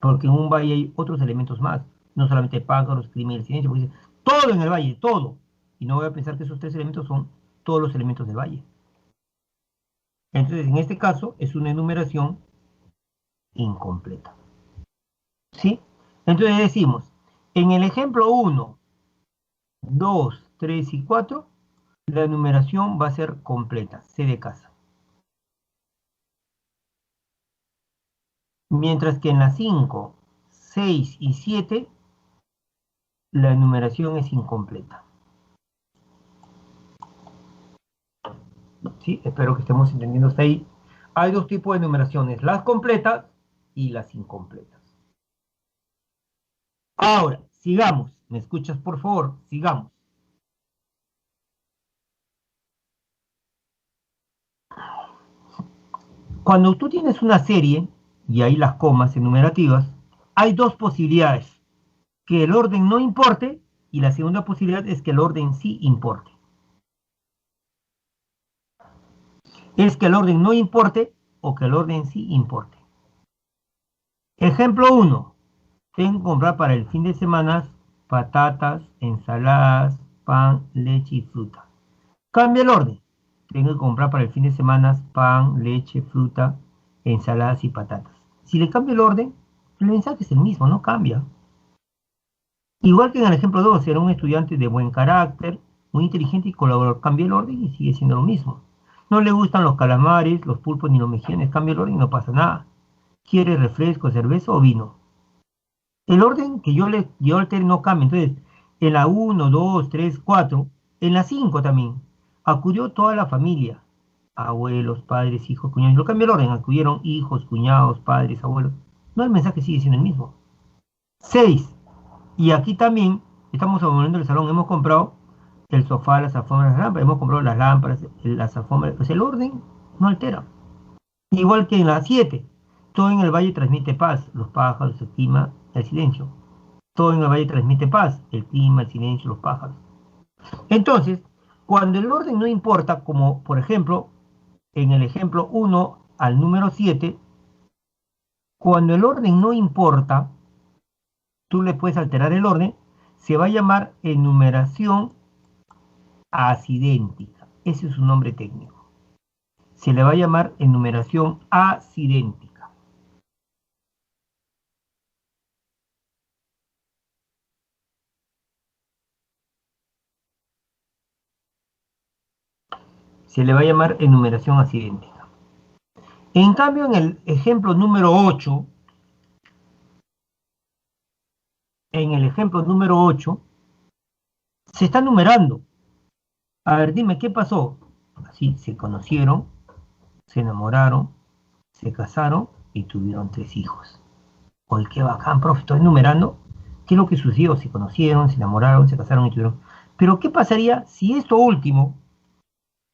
Porque en un valle hay otros elementos más. No solamente pájaros, clima y el silencio. Porque dice, todo en el valle, todo. Y no voy a pensar que esos tres elementos son todos los elementos del valle. Entonces, en este caso, es una enumeración incompleta. ¿Sí? Entonces decimos, en el ejemplo 1, 2, 3 y 4, la enumeración va a ser completa, C de casa. Mientras que en la 5, 6 y 7, la enumeración es incompleta. ¿Sí? Espero que estemos entendiendo hasta ahí. Hay dos tipos de enumeraciones, las completas y las incompletas. Ahora, sigamos. ¿Me escuchas, por favor? Sigamos. Cuando tú tienes una serie, y ahí las comas enumerativas, hay dos posibilidades. Que el orden no importe, y la segunda posibilidad es que el orden sí importe. Es que el orden no importe o que el orden sí importe. Ejemplo 1. Tengo que comprar para el fin de semana patatas, ensaladas, pan, leche y fruta. Cambia el orden. Tengo que comprar para el fin de semana pan, leche, fruta, ensaladas y patatas. Si le cambio el orden, el mensaje es el mismo, no cambia. Igual que en el ejemplo 2, era un estudiante de buen carácter, muy inteligente y colaborador. Cambia el orden y sigue siendo lo mismo. No le gustan los calamares, los pulpos ni los mejillones. Cambia el orden y no pasa nada. ¿Quiere refresco, cerveza o vino? El orden que yo altere no cambia. Entonces, en la 1, 2, 3, 4, en la 5 también, acudió toda la familia. Abuelos, padres, hijos, cuñados. No cambia el orden. Acudieron hijos, cuñados, padres, abuelos. No, el mensaje sigue siendo el mismo. 6. Y aquí también estamos abonando el salón. Hemos comprado el sofá, las alfombras, las lámparas. Hemos comprado las lámparas, las alfombras. Pues el orden no altera. Igual que en la 7. Todo en el valle transmite paz, los pájaros, el clima, el silencio. Todo en el valle transmite paz, el clima, el silencio, los pájaros. Entonces, cuando el orden no importa, como por ejemplo, en el ejemplo 1 al número 7, cuando el orden no importa, tú le puedes alterar el orden, se va a llamar enumeración acidéntica. Ese es su nombre técnico. Se le va a llamar enumeración acidéntica. Se le va a llamar enumeración acidéntica. En cambio, en el ejemplo número 8, se está numerando. A ver, dime, ¿qué pasó? Así, se conocieron, se enamoraron, se casaron y tuvieron 3 hijos. Oye, qué bacán, profe, estoy enumerando. ¿Qué es lo que sucedió? Se conocieron, se enamoraron, se casaron y tuvieron... Pero, ¿qué pasaría si esto último,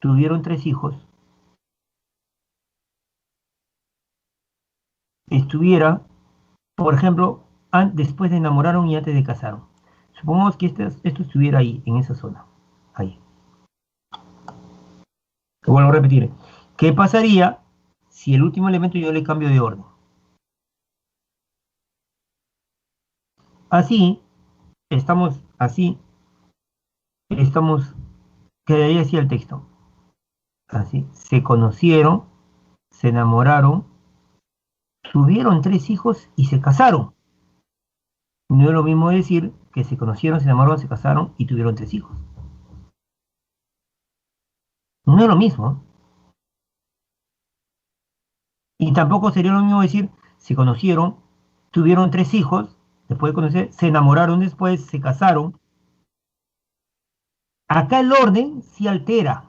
tuvieron 3 hijos, estuviera, por ejemplo, después de enamoraron y antes de casaron? Supongamos que esto estuviera ahí, en esa zona. Ahí. Lo vuelvo a repetir. ¿Qué pasaría si el último elemento yo le cambio de orden? Así, quedaría así el texto. Así, se conocieron, se enamoraron, tuvieron 3 hijos y se casaron. No es lo mismo decir que se conocieron, se enamoraron, se casaron y tuvieron 3 hijos. No es lo mismo. Y tampoco sería lo mismo decir, se conocieron, tuvieron 3 hijos, después de conocer, se enamoraron después, se casaron. Acá el orden se altera.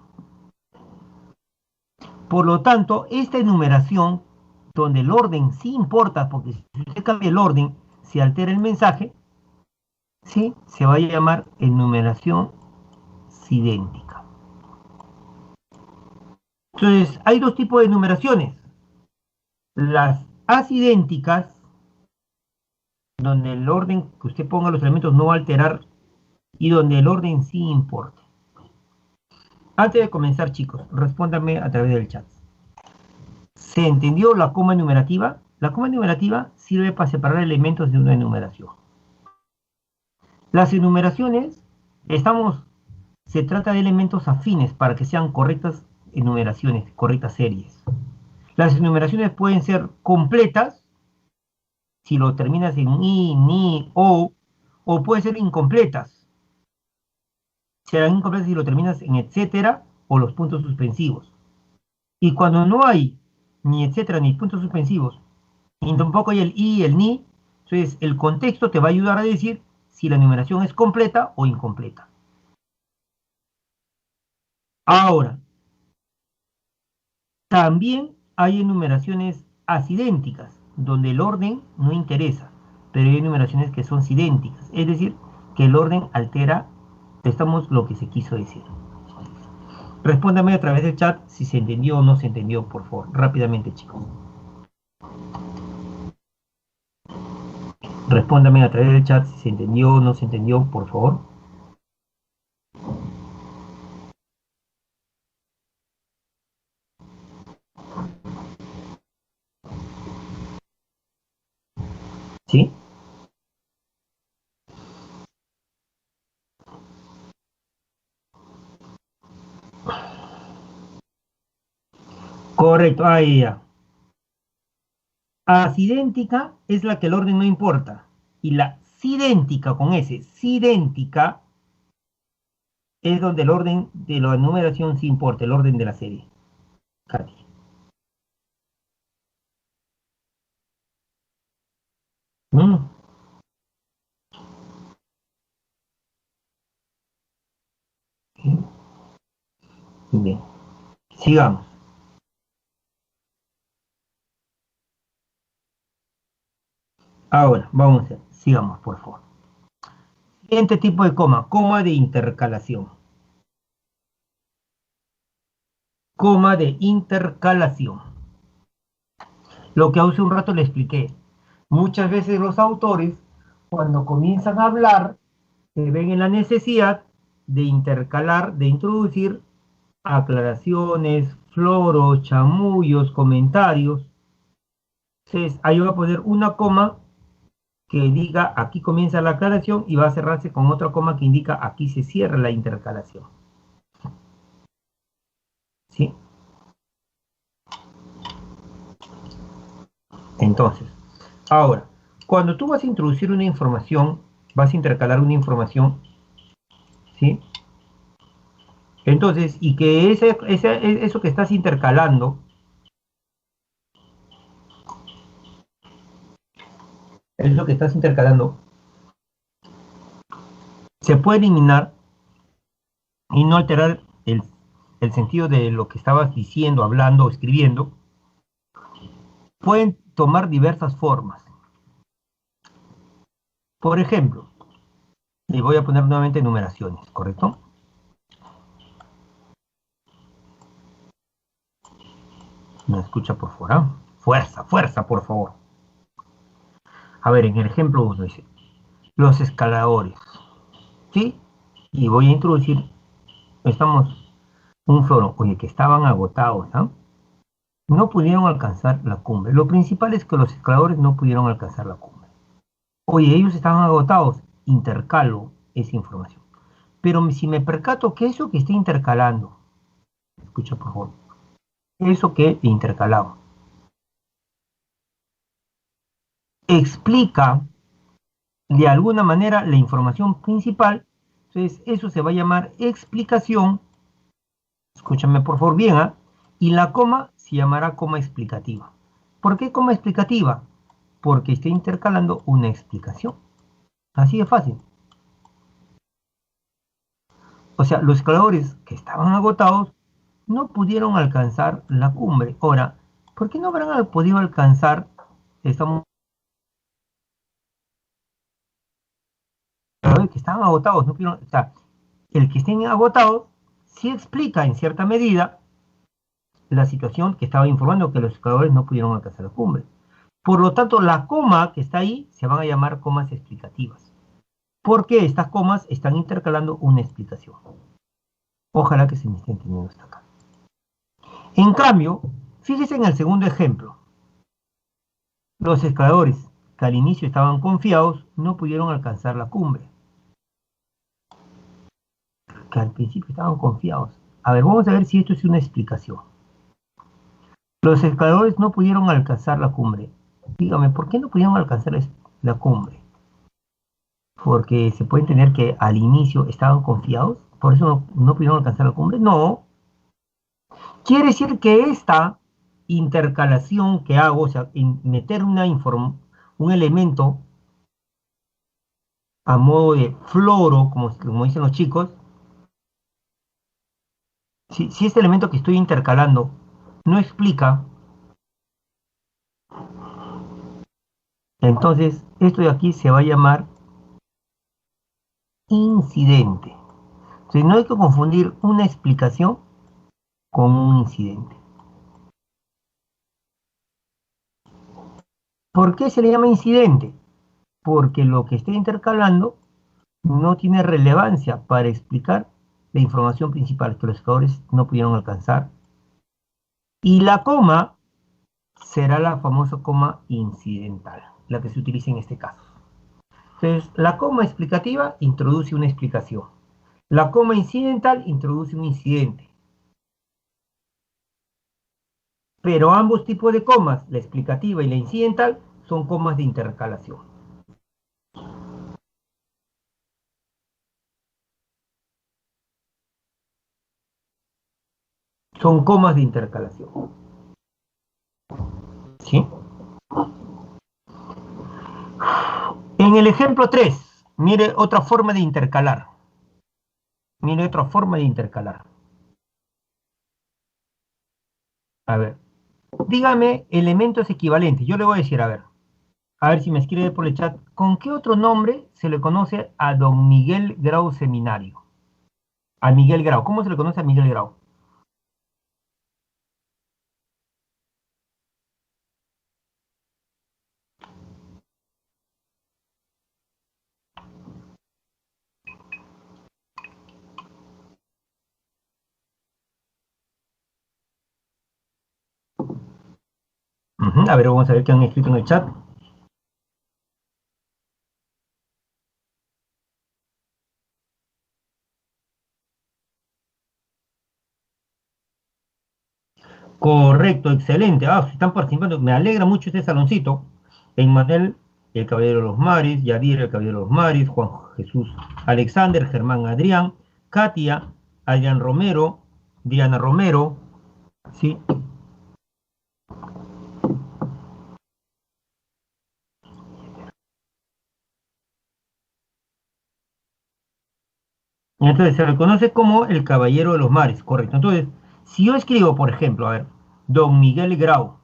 Por lo tanto, esta enumeración, donde el orden sí importa, porque si usted cambia el orden, se altera el mensaje, ¿sí? Se va a llamar enumeración sidéntica. Entonces, hay 2 tipos de enumeraciones. Las acidénticas, donde el orden que usted ponga los elementos no va a alterar, y donde el orden sí importa. Antes de comenzar, chicos, respóndanme a través del chat. ¿Se entendió la coma enumerativa? La coma enumerativa sirve para separar elementos de una enumeración. Las enumeraciones, se trata de elementos afines para que sean correctas enumeraciones, correctas series. Las enumeraciones pueden ser completas, si lo terminas en i, ni, o pueden ser incompletas. Serán incompletas si lo terminas en etcétera o los puntos suspensivos. Y cuando no hay ni etcétera ni puntos suspensivos, y tampoco hay el i y el ni, entonces el contexto te va a ayudar a decir si la enumeración es completa o incompleta. Ahora, también hay enumeraciones acidénticas, donde el orden no interesa, pero hay enumeraciones que son sidénticas, es decir, que el orden altera, lo que se quiso decir. Respóndame a través del chat si se entendió o no se entendió, por favor, rápidamente, chicos. Respóndame a través del chat si se entendió o no se entendió, por favor. ¿Sí? Correcto, ahí ya. Acidéntica es la que el orden no importa. Y la sidéntica, con S, sidéntica, es donde el orden de la numeración sí importa, el orden de la serie. Katy. ¿Mm? Bien. Sigamos. Ahora, vamos a ver. Sigamos, por favor. Siguiente tipo de coma. Coma de intercalación. Coma de intercalación. Lo que hace un rato le expliqué. Muchas veces los autores, cuando comienzan a hablar, se ven en la necesidad de intercalar, de introducir aclaraciones, floros, chamullos, comentarios. Entonces, ahí va a poner una coma que diga aquí comienza la aclaración y va a cerrarse con otra coma que indica aquí se cierra la intercalación. ¿Sí? Entonces, ahora, cuando tú vas a introducir una información, vas a intercalar una información, ¿sí? Entonces, y que eso que estás intercalando, eso que estás intercalando, se puede eliminar y no alterar el sentido de lo que estabas diciendo, hablando o escribiendo, pueden tomar diversas formas. Por ejemplo, y voy a poner nuevamente numeraciones, ¿correcto? ¿Me escucha por fuera? Fuerza, fuerza, por favor. A ver, en el ejemplo 1 dice, los escaladores, ¿sí? Y voy a introducir, estamos, un foro, oye, que estaban agotados, ¿ah? No pudieron alcanzar la cumbre. Lo principal es que los escaladores no pudieron alcanzar la cumbre. Oye, ellos estaban agotados, intercalo esa información. Pero si me percato que eso que está intercalando, escucha por favor, eso que intercalaba, explica de alguna manera la información principal, entonces eso se va a llamar explicación, escúchame por favor bien, ¿eh? Y la coma se llamará coma explicativa. ¿Por qué coma explicativa? Porque está intercalando una explicación. Así de fácil. O sea, los escaladores que estaban agotados no pudieron alcanzar la cumbre. Ahora, ¿por qué no habrán podido alcanzar? Estamos que estaban agotados, no pudieron, o sea, el que estén agotados sí explica en cierta medida la situación que estaba informando que los escaladores no pudieron alcanzar la cumbre. Por lo tanto, la coma que está ahí se van a llamar comas explicativas, porque estas comas están intercalando una explicación. Ojalá que se me esté entendiendo hasta acá. En cambio, fíjese en el segundo ejemplo. Los escaladores, que al inicio estaban confiados, no pudieron alcanzar la cumbre. Que al principio estaban confiados. A ver, vamos a ver si esto es una explicación. Los escaladores no pudieron alcanzar la cumbre. Dígame, ¿por qué no pudieron alcanzar la cumbre? Porque se puede entender que al inicio estaban confiados, por eso no pudieron alcanzar la cumbre. No, quiere decir que esta intercalación que hago, o sea, meter un elemento a modo de floro, como dicen los chicos, si este elemento que estoy intercalando no explica, entonces esto de aquí se va a llamar incidente. Entonces no hay que confundir una explicación con un incidente. ¿Por qué se le llama incidente? Porque lo que está intercalando no tiene relevancia para explicar la información principal que los escaladores no pudieron alcanzar. Y la coma será la famosa coma incidental, la que se utiliza en este caso. Entonces, la coma explicativa introduce una explicación. La coma incidental introduce un incidente. Pero ambos tipos de comas, la explicativa y la incidental, son comas de intercalación. Son comas de intercalación. ¿Sí? En el ejemplo 3, mire otra forma de intercalar. Mire otra forma de intercalar. A ver, dígame elementos equivalentes. Yo le voy a decir, a ver si me escribe por el chat, ¿con qué otro nombre se le conoce a don Miguel Grau Seminario? A Miguel Grau. ¿Cómo se le conoce a Miguel Grau? A ver, vamos a ver qué han escrito en el chat. Correcto, excelente. Ah, si están participando. Me alegra mucho este saloncito. Emmanuel, el Caballero de los Mares, Yadir, el Caballero de los Mares, Juan Jesús Alexander, Germán Adrián, Katia, Adrián Romero, Diana Romero, ¿sí? Entonces se reconoce como el Caballero de los Mares, correcto. Entonces, si yo escribo, por ejemplo, a ver, Don Miguel Grau,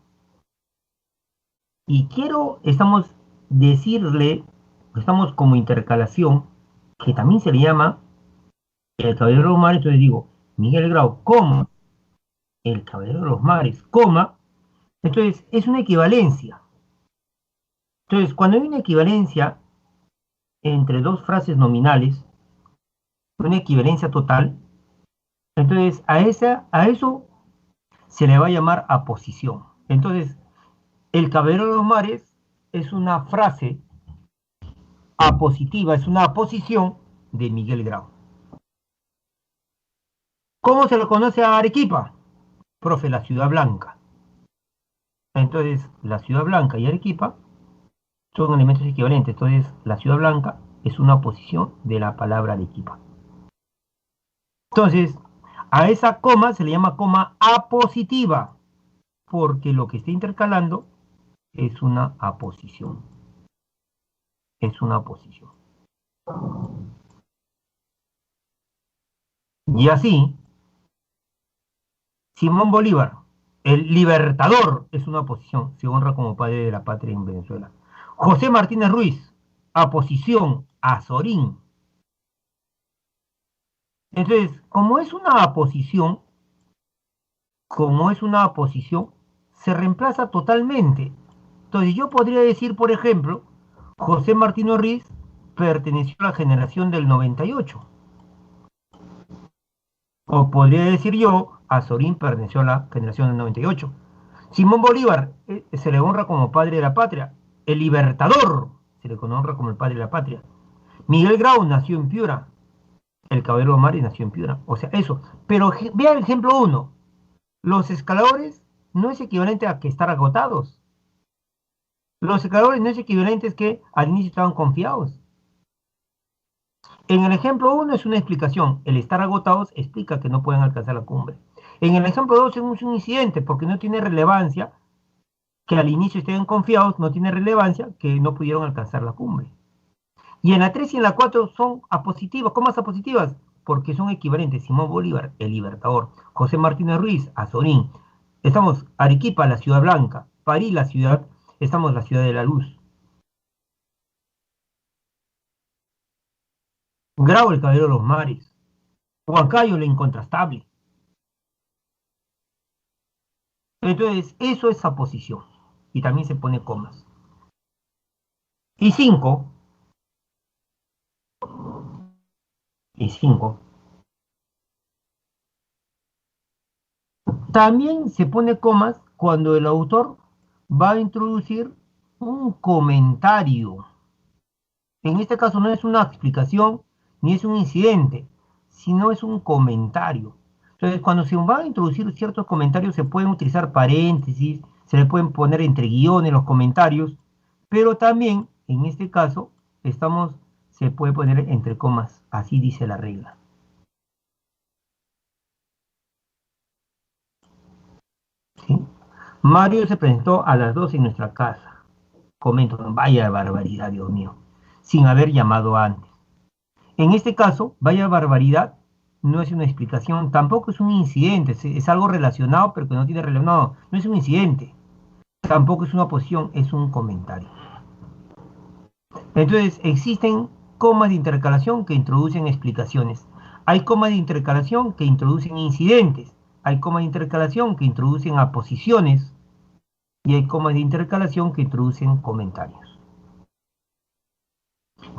y quiero, estamos como intercalación, que también se le llama el Caballero de los Mares, entonces digo, Miguel Grau, coma, el Caballero de los Mares, coma, entonces es una equivalencia. Entonces, cuando hay una equivalencia entre dos frases nominales, una equivalencia total, entonces a eso se le va a llamar aposición. Entonces, el Caballero de los Mares es una frase apositiva, es una aposición de Miguel Grau. ¿Cómo se lo conoce a Arequipa? Profe, la Ciudad Blanca. Entonces, la Ciudad Blanca y Arequipa son elementos equivalentes. Entonces, la Ciudad Blanca es una oposición de la palabra Arequipa. Entonces, a esa coma se le llama coma apositiva, porque lo que está intercalando es una aposición. Es una oposición. Y así, Simón Bolívar, el libertador, es una oposición. Se honra como padre de la patria en Venezuela. José Martínez Ruiz, aposición a Sorín. Entonces, como es una oposición, se reemplaza totalmente. Entonces, yo podría decir, por ejemplo, José Martínez Ruiz perteneció a la generación del 98. O podría decir yo, Azorín perteneció a la generación del 98. Simón Bolívar se le honra como padre de la patria. El Libertador se le honra como el padre de la patria. Miguel Grau nació en Piura. El Caballero de Mares nació en Piura. O sea, eso. Pero vea el ejemplo 1. Los escaladores no es equivalente a que estar agotados. Los escaladores no es equivalente a que al inicio estaban confiados. En el ejemplo 1 es una explicación. El estar agotados explica que no pueden alcanzar la cumbre. En el ejemplo 2 es un incidente porque no tiene relevancia que al inicio estén confiados, no tiene relevancia que no pudieron alcanzar la cumbre. Y en la 3 y en la 4 son apositivas. ¿Cómo son apositivas? Porque son equivalentes. Simón Bolívar, el Libertador. José Martínez Ruiz, Azorín. Estamos Arequipa, la Ciudad Blanca. París, la ciudad. Estamos la Ciudad de la Luz. Grau, el Caballero de los Mares. Huancayo, la Incontrastable. Entonces, eso es aposición. Y también se pone comas. Y 5, y 5, también se pone comas cuando el autor va a introducir un comentario. En este caso no es una explicación ni es un incidente, sino es un comentario. Entonces, cuando se van a introducir ciertos comentarios, se pueden utilizar paréntesis, se le pueden poner entre guiones los comentarios, pero también, en este caso, se puede poner entre comas, así dice la regla. ¿Sí? Mario se presentó a las 2 en nuestra casa. Comento, vaya barbaridad, Dios mío, sin haber llamado antes. En este caso, vaya barbaridad no es una explicación, tampoco es un incidente, es algo relacionado, pero que no tiene relacionado. No es un incidente, tampoco es una posición, es un comentario. Entonces, existen comas de intercalación que introducen explicaciones. Hay comas de intercalación que introducen incidentes. Hay comas de intercalación que introducen aposiciones. Y hay comas de intercalación que introducen comentarios.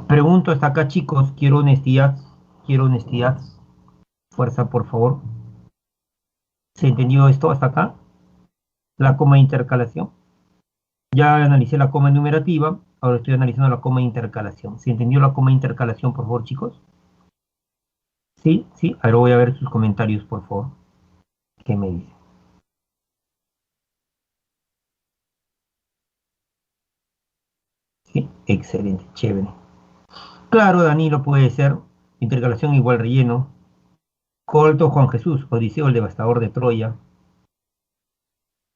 Pregunto hasta acá, chicos, quiero honestidad. Quiero honestidad. Fuerza, por favor. ¿Se entendió esto hasta acá? La coma de intercalación. Ya analicé la coma enumerativa, ahora estoy analizando la coma de intercalación. ¿Se entendió la coma de intercalación, por favor, chicos? Sí, sí. Ahora voy a ver sus comentarios, por favor. ¿Qué me dicen? Sí, excelente, chévere. Claro, Danilo, puede ser. Intercalación igual relleno. Colto Juan Jesús, Odiseo el devastador de Troya.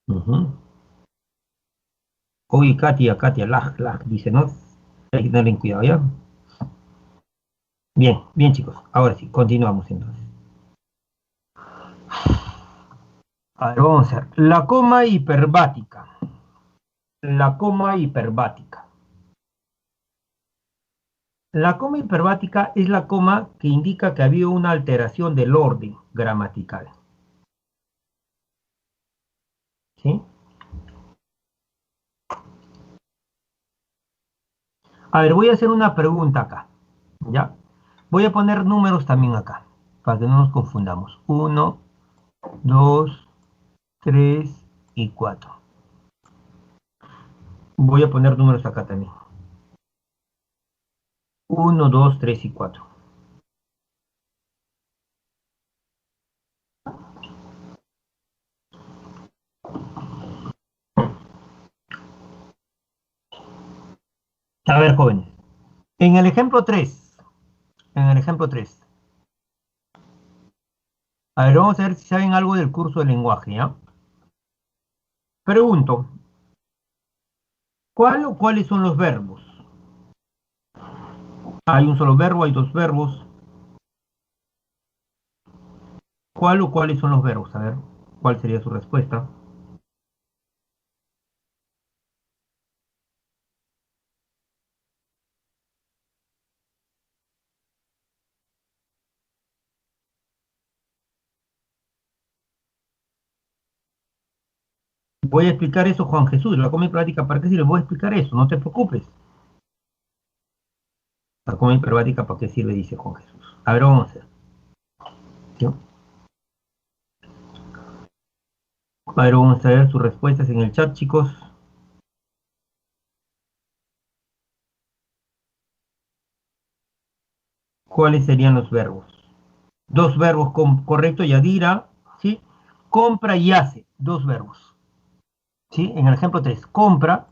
Ujú. Oye, Katia, lag, dice, ¿no? Hay que tener cuidado, ¿ya? Bien, bien, chicos. Ahora sí, continuamos entonces. A ver, vamos a ver. La coma hiperbática. La coma hiperbática. La coma hiperbática es la coma que indica que ha habido una alteración del orden gramatical. ¿Sí? A ver, voy a hacer una pregunta acá. ¿Ya? Voy a poner números también acá, para que no nos confundamos. 1, 2, 3 y 4. Voy a poner números acá también. 1, 2, 3 y 4. A ver, jóvenes. En el ejemplo 3, en el ejemplo 3. A ver, vamos a ver si saben algo del curso de lenguaje, ¿ya? Pregunto, ¿cuál o cuáles son los verbos? Hay un solo verbo, hay dos verbos. ¿Cuál o cuáles son los verbos? A ver, ¿cuál sería su respuesta? Voy a explicar eso, Juan Jesús. La coma hiperbática, ¿para qué sirve? Voy a explicar eso, no te preocupes. La coma hiperbática, ¿para qué sirve? Dice Juan Jesús. A ver, vamos a hacer. ¿Sí? A ver, vamos a ver sus respuestas en el chat, chicos. ¿Cuáles serían los verbos? Dos verbos correcto, Yadira, ¿sí? Compra y hace, dos verbos. ¿Sí? En el ejemplo 3, compra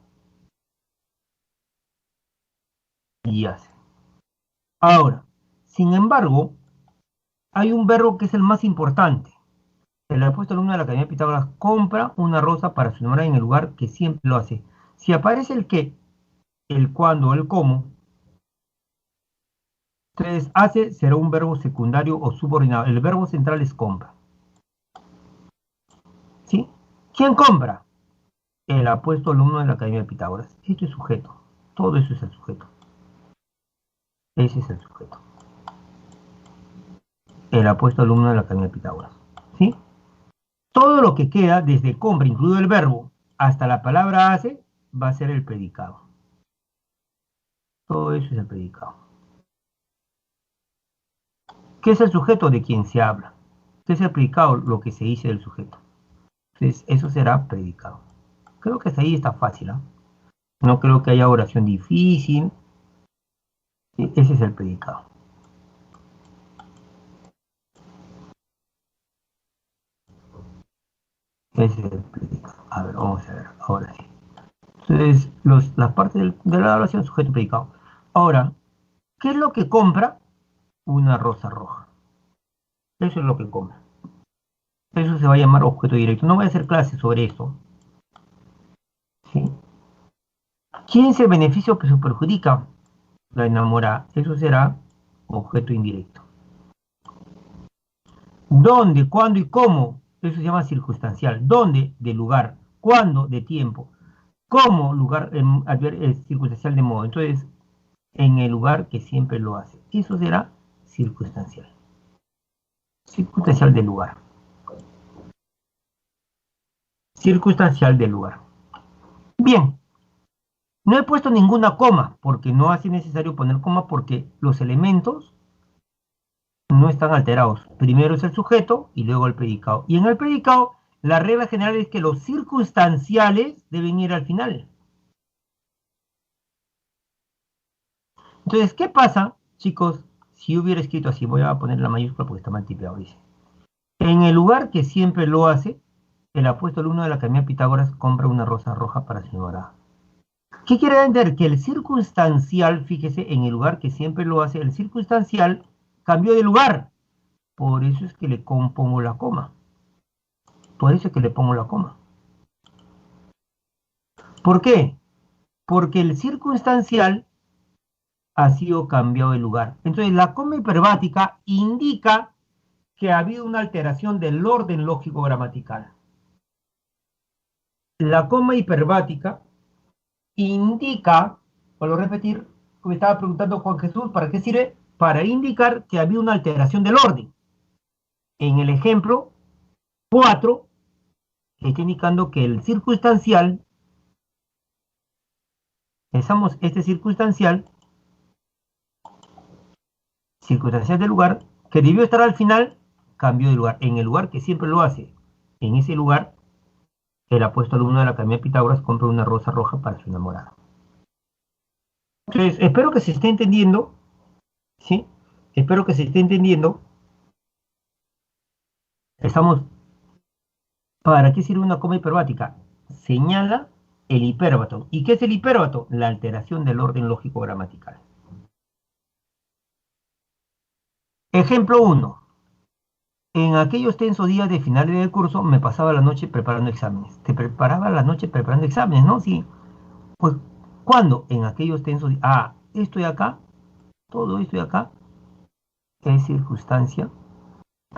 y hace. Ahora, sin embargo, hay un verbo que es el más importante. El apuesto alumno de la Academia de Pitágoras compra una rosa para su enamorada en el lugar que siempre lo hace. Si aparece el qué, el cuándo, el cómo, entonces hace será un verbo secundario o subordinado. El verbo central es compra. ¿Sí? ¿Quién compra? El apuesto alumno de la Academia de Pitágoras. Esto es sujeto. Todo eso es el sujeto. Ese es el sujeto. El apuesto alumno de la Academia de Pitágoras. ¿Sí? Todo lo que queda, desde compra, incluido el verbo, hasta la palabra hace, va a ser el predicado. Todo eso es el predicado. ¿Qué es el sujeto? De quien se habla. ¿Qué es el predicado? Lo que se dice del sujeto. Entonces, eso será predicado. Creo que hasta ahí está fácil, ¿eh? No creo que haya oración difícil. Ese es el predicado. Ese es el predicado. A ver, vamos a ver. Ahora sí. Entonces, las partes de la oración sujeto predicado. Ahora, ¿qué es lo que compra? Una rosa roja. Eso es lo que compra. Eso se va a llamar objeto directo. No voy a hacer clases sobre eso. ¿Sí? ¿Quién es el beneficio que se perjudica? La enamorada. Eso será objeto indirecto. ¿Dónde, cuándo y cómo? Eso se llama circunstancial. ¿Dónde? De lugar. ¿Cuándo? De tiempo. ¿Cómo? Lugar circunstancial de modo. Entonces, en el lugar que siempre lo hace. Eso será circunstancial. Circunstancial del lugar. Circunstancial del lugar. Bien, no he puesto ninguna coma porque no hace necesario poner coma porque los elementos no están alterados. Primero es el sujeto y luego el predicado. Y en el predicado, la regla general es que los circunstanciales deben ir al final. Entonces, ¿qué pasa, chicos, si yo hubiera escrito así? Voy a poner la mayúscula porque está mal tipeado, dice. En el lugar que siempre lo hace, el apuesto alumno de la Academia Pitágoras compra una rosa roja para su enamorada. ¿Qué quiere entender? Que el circunstancial, fíjese, en el lugar que siempre lo hace, el circunstancial cambió de lugar. Por eso es que le pongo la coma. Por eso es que le pongo la coma. ¿Por qué? Porque el circunstancial ha sido cambiado de lugar. Entonces, la coma hiperbática indica que ha habido una alteración del orden lógico gramatical. La coma hiperbática indica, vuelvo a repetir, como estaba preguntando Juan Jesús, ¿para qué sirve? Para indicar que ha habido una alteración del orden. En el ejemplo 4, está indicando que el circunstancial, pensamos este circunstancial del lugar, que debió estar al final, cambió de lugar, en el lugar que siempre lo hace. En ese lugar, el apuesto alumno de la Academia de Pitágoras compra una rosa roja para su enamorada. Entonces, espero que se esté entendiendo, ¿sí? Espero que se esté entendiendo. Estamos, ¿para qué sirve una coma hiperbática? Señala el hipérbato. ¿Y qué es el hipérbato? La alteración del orden lógico gramatical. Ejemplo 1. En aquellos tensos días de finales del curso me pasaba la noche preparando exámenes. Te preparaba la noche preparando exámenes, ¿no? Sí. Pues, ¿cuándo? En aquellos tensos días. Ah, esto de acá, todo esto de acá, es circunstancia.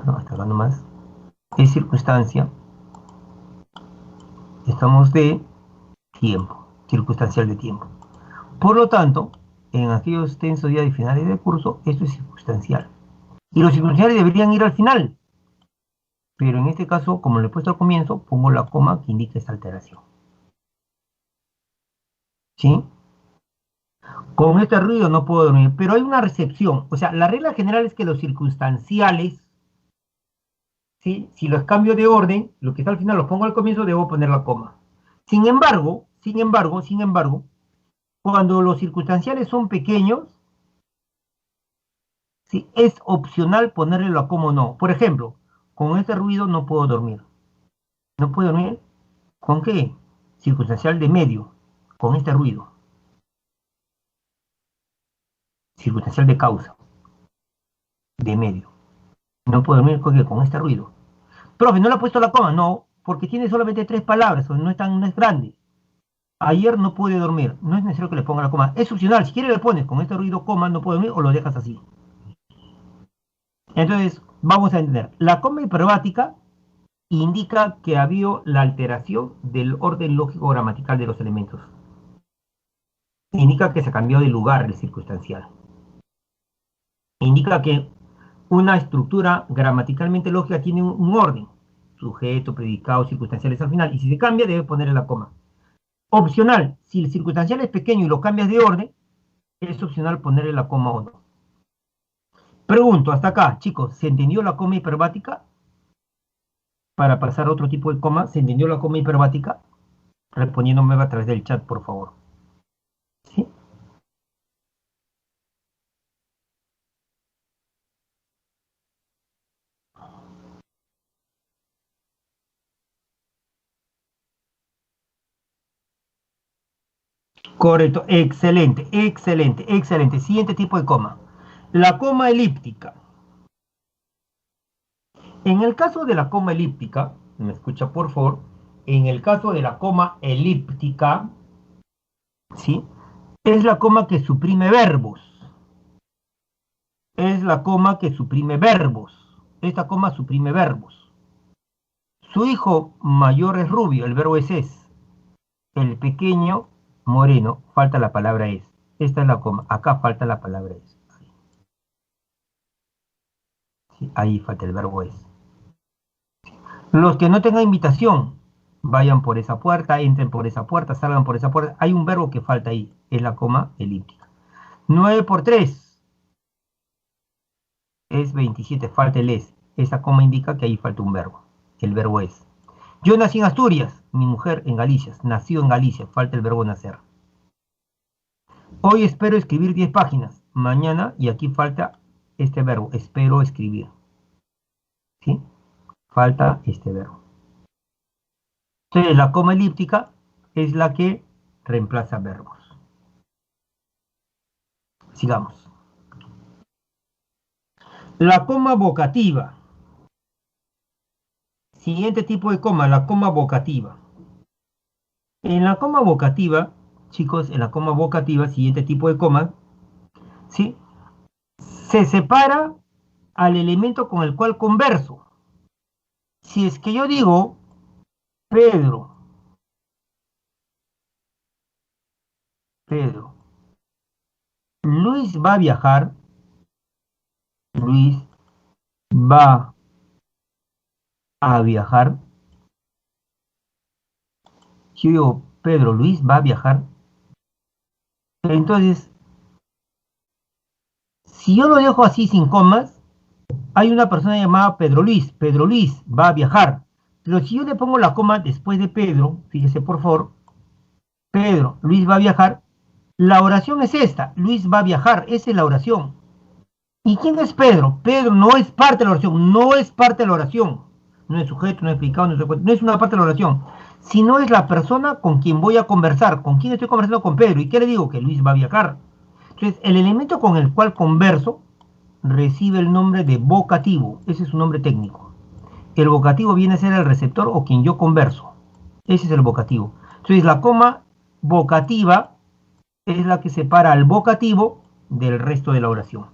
No, hasta acá nomás. Es circunstancia. Estamos de tiempo, circunstancial de tiempo. Por lo tanto, en aquellos tensos días de finales del curso, esto es circunstancial. Y los circunstanciales deberían ir al final. Pero en este caso, como lo he puesto al comienzo, pongo la coma que indica esta alteración. ¿Sí? Con este ruido no puedo dormir, pero hay una excepción. O sea, la regla general es que los circunstanciales, ¿sí? Si los cambio de orden, lo que está al final los pongo al comienzo, debo poner la coma. Sin embargo, cuando los circunstanciales son pequeños, ¿sí? Es opcional ponerle la coma o no. Por ejemplo, con este ruido no puedo dormir. ¿No puedo dormir? ¿Con qué? Circunstancial de medio, con este ruido. Circunstancial de causa, de medio. No puedo dormir con este ruido. Profe, ¿no le ha puesto la coma? No, porque tiene solamente 3 palabras, no es grande. Ayer no pude dormir. No es necesario que le ponga la coma. Es opcional. Si quieres le pones con este ruido coma, no puedo dormir, o lo dejas así. Entonces, vamos a entender. La coma hiperbática indica que ha habido la alteración del orden lógico gramatical de los elementos. Indica que se cambió de lugar el circunstancial. Indica que una estructura gramaticalmente lógica tiene un orden. Sujeto, predicado, circunstanciales al final. Y si se cambia, debe ponerle la coma. Opcional. Si el circunstancial es pequeño y lo cambias de orden, es opcional ponerle la coma o no. Pregunto, hasta acá, chicos, ¿se entendió la coma hiperbática? Para pasar a otro tipo de coma, ¿se entendió la coma hiperbática? Respondiéndome a través del chat, por favor. ¿Sí? Correcto, excelente, excelente, excelente. Siguiente tipo de coma. La coma elíptica. En el caso de la coma elíptica, me escucha por favor, en el caso de la coma elíptica, ¿sí? Es la coma que suprime verbos. Es la coma que suprime verbos. Esta coma suprime verbos. Su hijo mayor es rubio, el verbo es. El pequeño moreno, falta la palabra es. Esta es la coma, acá falta la palabra es. Sí, ahí falta el verbo es. Los que no tengan invitación, vayan por esa puerta, entren por esa puerta, salgan por esa puerta. Hay un verbo que falta ahí, es la coma elíptica. 9 por 3 es 27, falta el es. Esa coma indica que ahí falta un verbo. El verbo es. Yo nací en Asturias, mi mujer en Galicia, nació en Galicia, falta el verbo nacer. Hoy espero escribir 10 páginas, mañana, y aquí falta este verbo, espero escribir. ¿Sí? Falta este verbo. Entonces, la coma elíptica es la que reemplaza verbos. Sigamos. La coma vocativa. Siguiente tipo de coma, la coma vocativa. En la coma vocativa, chicos, en la coma vocativa, siguiente tipo de coma, ¿sí? Se separa al elemento con el cual converso. Si es que yo digo, Pedro, Luis va a viajar, Luis va a viajar. Si yo digo, Pedro, Luis va a viajar. Entonces, si yo lo dejo así sin comas, hay una persona llamada Pedro Luis va a viajar. Pero si yo le pongo la coma después de Pedro, fíjese por favor, Pedro, Luis va a viajar, la oración es esta, Luis va a viajar, esa es la oración. ¿Y quién es Pedro? Pedro no es parte de la oración, no es parte de la oración. No es sujeto, no es explicado, no es una parte de la oración, sino es la persona con quien voy a conversar. ¿Con quién estoy conversando? Con Pedro. ¿Y qué le digo? Que Luis va a viajar. Entonces, el elemento con el cual converso recibe el nombre de vocativo. Ese es su nombre técnico. El vocativo viene a ser el receptor o quien yo converso. Ese es el vocativo. Entonces, la coma vocativa es la que separa al vocativo del resto de la oración.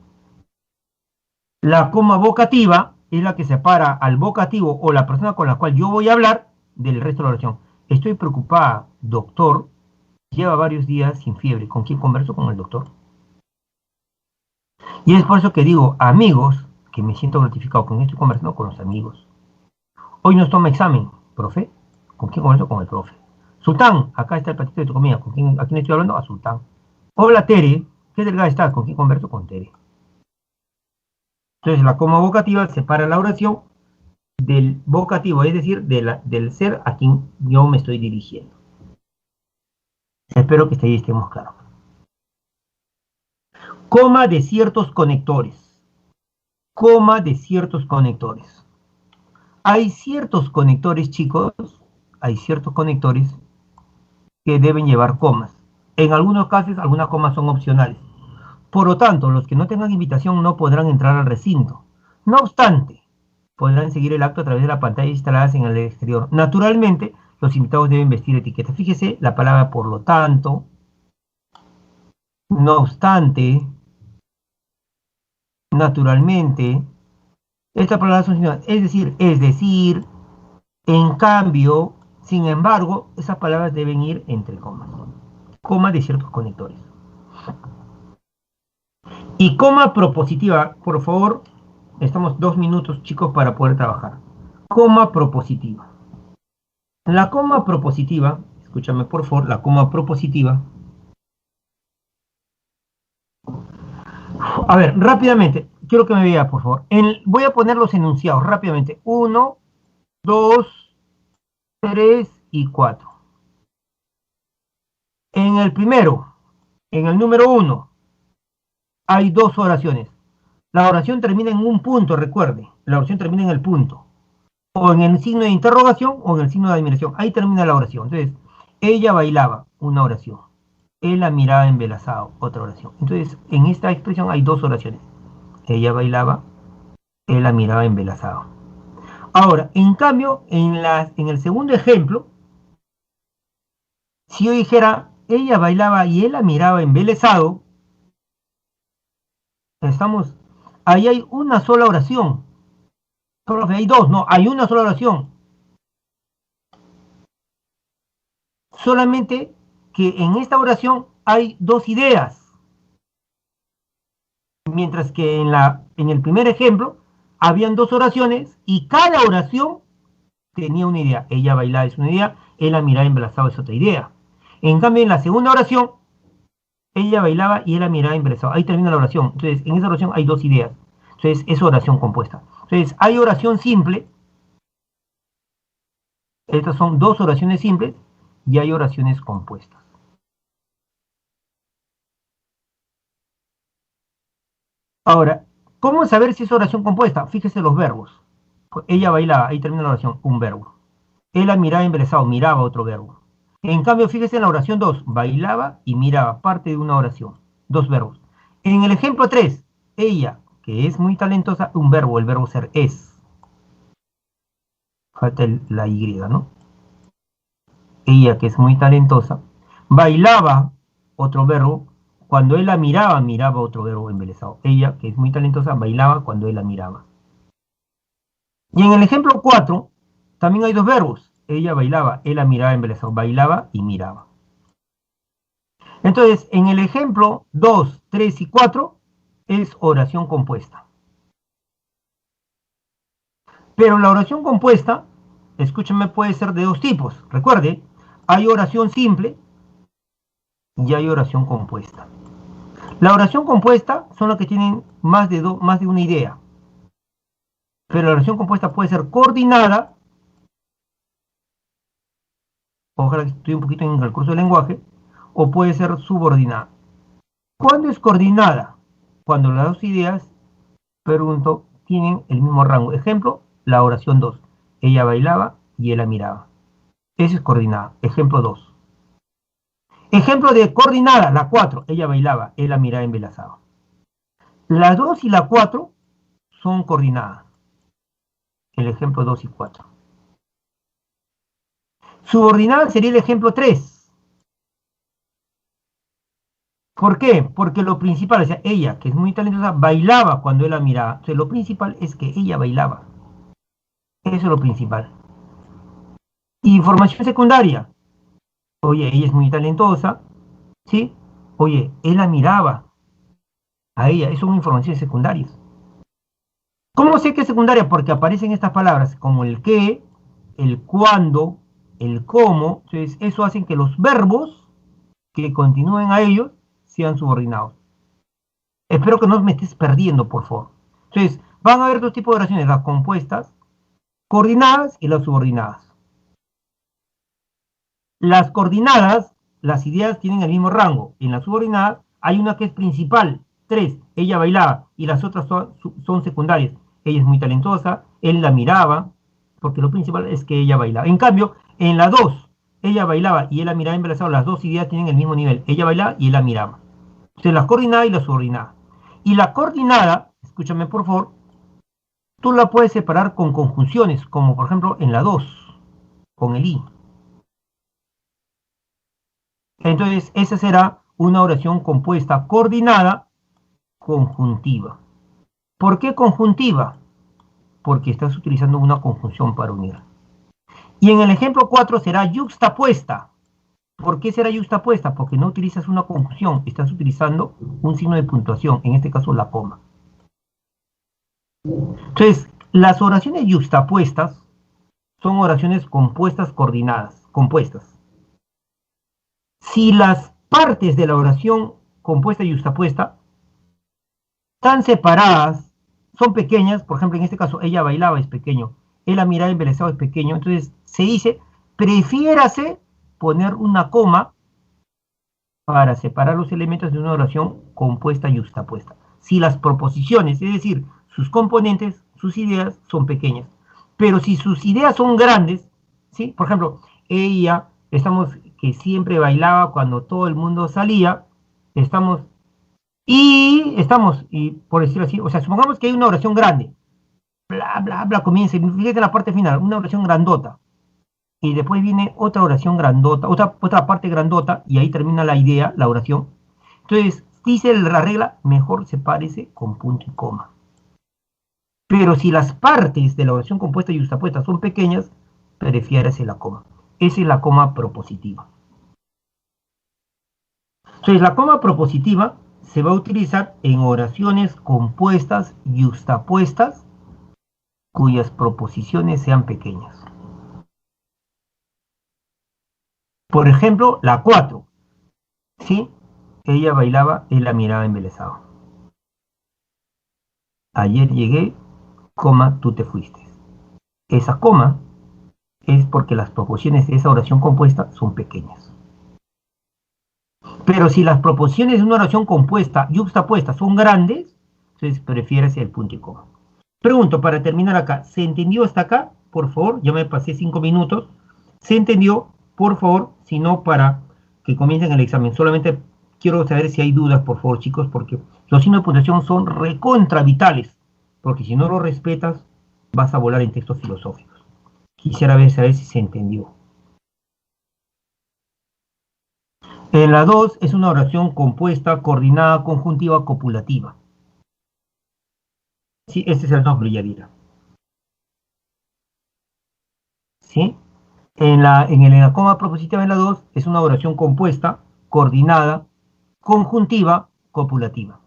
La coma vocativa es la que separa al vocativo o la persona con la cual yo voy a hablar del resto de la oración. Estoy preocupada, doctor. Lleva varios días sin fiebre. ¿Con quién converso? Con el doctor. Y es por eso que digo, amigos, que me siento gratificado. ¿Con quién estoy conversando? Con los amigos. Hoy nos toma examen, profe. ¿Con quién converso? Con el profe. Sultán, acá está el platito de tu comida. ¿A quién estoy hablando? A Sultán. Hola, Tere. ¿Qué delgada estás? ¿Con quién converso? Con Tere. Entonces, la coma vocativa separa la oración del vocativo, es decir, del ser a quien yo me estoy dirigiendo. Espero que ahí estemos claros. Coma de ciertos conectores. Coma de ciertos conectores. Hay ciertos conectores, chicos, hay ciertos conectores que deben llevar comas. En algunos casos, algunas comas son opcionales. Por lo tanto, los que no tengan invitación no podrán entrar al recinto. No obstante, podrán seguir el acto a través de la pantalla instaladas en el exterior. Naturalmente, los invitados deben vestir etiqueta. Fíjese la palabra por lo tanto, no obstante, naturalmente. Estas palabras son sinónimas, es decir, en cambio, sin embargo, esas palabras deben ir entre comas. Coma de ciertos conectores. Y coma propositiva, por favor, estamos 2 minutos, chicos, para poder trabajar. Coma propositiva. La coma propositiva, escúchame por favor, la coma propositiva. A ver, rápidamente, quiero que me vea, por favor. Voy a poner los enunciados rápidamente. 1, 2, 3 y 4. En el primero, en el número 1, hay 2 oraciones. La oración termina en un punto, recuerde. La oración termina en el punto. O en el signo de interrogación o en el signo de admiración. Ahí termina la oración. Entonces, ella bailaba, una oración. Él la miraba embelesado, otra oración. Entonces, en esta expresión hay 2 oraciones. Ella bailaba, él la miraba embelesado. Ahora, en cambio, en el segundo ejemplo, si yo dijera, ella bailaba y él la miraba embelesado, ahí hay una sola oración. Profe, hay 2, no, hay una sola oración. Solamente que en esta oración hay 2 ideas. Mientras que en el primer ejemplo habían 2 oraciones y cada oración tenía una idea. Ella bailaba es una idea, él la miraba embelesado es otra idea. En cambio, en la segunda oración, ella bailaba y él la miraba embelesado. Ahí termina la oración. Entonces, en esa oración hay 2 ideas. Entonces, es oración compuesta. Entonces, hay oración simple. Estas son 2 oraciones simples y hay oraciones compuestas. Ahora, ¿cómo saber si es oración compuesta? Fíjese los verbos. Ella bailaba, ahí termina la oración, un verbo. Él la miraba embelesado, miraba otro verbo. En cambio, fíjese en la oración 2, bailaba y miraba, parte de una oración, dos verbos. En el ejemplo 3, ella, que es muy talentosa, un verbo, el verbo ser es. Falta la Y, ¿no? Ella, que es muy talentosa, bailaba, otro verbo, cuando él la miraba, miraba otro verbo embelesado. Ella, que es muy talentosa, bailaba cuando él la miraba. Y en el ejemplo 4, también hay dos verbos. Ella bailaba, él la miraba embelesado. Bailaba y miraba. Entonces, en el ejemplo 2, 3 y 4 es oración compuesta. Pero la oración compuesta, escúchame, puede ser de dos tipos. Recuerde, hay oración simple y hay oración compuesta. La oración compuesta son las que tienen más de una idea. Pero la oración compuesta puede ser coordinada, ojalá que estudie un poquito en el curso de lenguaje, o puede ser subordinada. ¿Cuándo es coordinada? Cuando las dos ideas, pregunto, tienen el mismo rango. Ejemplo, la oración 2. Ella bailaba y él la miraba. Esa es coordinada. Ejemplo 2. Ejemplo de coordinada, la 4. Ella bailaba, él la miraba embelesado. La 2 y la 4 son coordinadas. El ejemplo 2 y 4. Subordinada sería el ejemplo 3. ¿Por qué? Porque lo principal, o sea, ella, que es muy talentosa, bailaba cuando él la miraba. Entonces, lo principal es que ella bailaba. Eso es lo principal. Información secundaria. Oye, ella es muy talentosa, ¿sí? Oye, él la miraba a ella. Eso son informaciones secundarias. ¿Cómo sé que es secundaria? Porque aparecen estas palabras como el qué, el cuándo, el cómo. Entonces, eso hace que los verbos que continúen a ellos sean subordinados. Espero que no me estés perdiendo, por favor. Entonces, van a haber dos tipos de oraciones, las compuestas, coordinadas y las subordinadas. Las coordinadas, las ideas tienen el mismo rango. En las subordinadas hay una que es principal, 3, ella bailaba, y las otras son secundarias. Ella es muy talentosa, él la miraba, porque lo principal es que ella bailaba. En cambio, en la 2, ella bailaba y él la miraba embelesado, las dos ideas tienen el mismo nivel. Ella bailaba y él la miraba. Entonces, las coordinadas y las subordinadas. Y la coordinada, escúchame por favor, tú la puedes separar con conjunciones, como por ejemplo en la 2, con el i. Entonces, esa será una oración compuesta coordinada conjuntiva. ¿Por qué conjuntiva? Porque estás utilizando una conjunción para unir. Y en el ejemplo 4 será yuxtapuesta. ¿Por qué será yuxtapuesta? Porque no utilizas una conjunción, estás utilizando un signo de puntuación, en este caso la coma. Entonces, las oraciones yuxtapuestas son oraciones compuestas coordinadas, compuestas. Si las partes de la oración compuesta y yuxtapuesta están separadas, son pequeñas, por ejemplo, en este caso, ella bailaba es pequeño, él la miraba embelesado es pequeño, entonces se dice, prefiérase poner una coma para separar los elementos de una oración compuesta y yuxtapuesta. Si las proposiciones, es decir, sus componentes, sus ideas son pequeñas, pero si sus ideas son grandes, ¿sí? Por ejemplo, ella, estamos que siempre bailaba cuando todo el mundo salía, y por decirlo así, o sea, supongamos que hay una oración grande, bla, bla, bla, comienza, y fíjate la parte final, una oración grandota, y después viene otra oración grandota, otra parte grandota, y ahí termina la idea, la oración. Entonces, dice la regla, mejor sepárese con punto y coma. Pero si las partes de la oración compuesta y yuxtapuesta son pequeñas, prefiérase la coma. Esa es la coma propositiva. Entonces, la coma propositiva se va a utilizar en oraciones compuestas y yuxtapuestas cuyas proposiciones sean pequeñas. Por ejemplo, la 4. ¿Sí? Ella bailaba, él la miraba embelesado. Ayer llegué, coma, tú te fuiste. Esa coma es porque las proposiciones de esa oración compuesta son pequeñas. Pero si las proposiciones de una oración compuesta yuxtapuesta son grandes, Entonces prefieres el punto y coma. Pregunto, para terminar acá, ¿se entendió hasta acá? Por favor, ya me pasé 5 minutos. ¿Se entendió? Por favor, si no, para que comiencen el examen. Solamente quiero saber si hay dudas, por favor, chicos, porque los signos de puntuación son recontra vitales. Porque si no los respetas, vas a volar en textos filosóficos. Quisiera saber si se entendió. En la 2 es una oración compuesta, coordinada, conjuntiva, copulativa. Sí, este es el nombre, Yadira. ¿Sí? En la coma propositiva en la 2 es una oración compuesta, coordinada, conjuntiva, copulativa.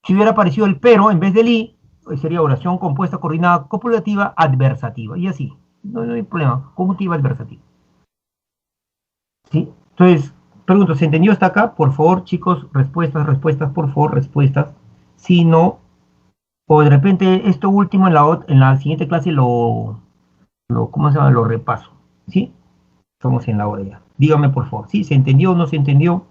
Si hubiera aparecido el pero en vez del i, pues sería oración compuesta, coordinada, copulativa, adversativa. Y así, no hay problema, conjuntiva, adversativa. ¿Sí? Entonces, pregunto, ¿se entendió hasta acá? Por favor, chicos, respuestas, por favor, respuestas. Si no, o de repente esto último en la siguiente clase ¿cómo se llama? Lo repaso. ¿Sí? Estamos en la hora ya. Dígame, por favor, ¿sí? ¿Se entendió o no se entendió?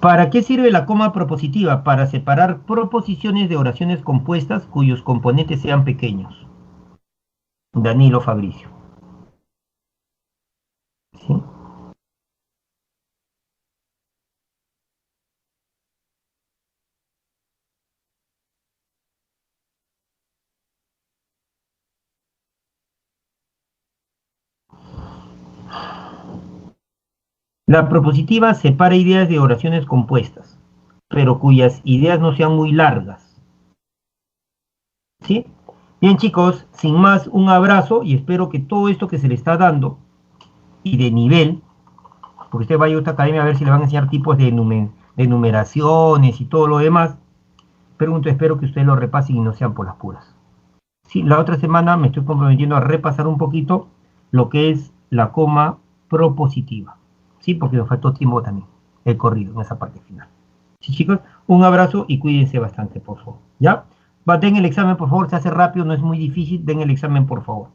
¿Para qué sirve la coma propositiva? Para separar proposiciones de oraciones compuestas cuyos componentes sean pequeños. Danilo Fabricio. ¿Sí? La propositiva separa ideas de oraciones compuestas, pero cuyas ideas no sean muy largas. ¿Sí? Bien, chicos, sin más, un abrazo y espero que todo esto que se le está dando y de nivel, porque usted vaya a otra academia a ver si le van a enseñar tipos de numeraciones y todo lo demás, pregunto, espero que ustedes lo repasen y no sean por las puras. Sí, la otra semana me estoy comprometiendo a repasar un poquito lo que es la coma propositiva. Sí, porque nos faltó tiempo también, el corrido, en esa parte final. Sí, chicos, un abrazo y cuídense bastante, por favor. ¿Ya? Den el examen, por favor, se hace rápido, no es muy difícil, den el examen, por favor.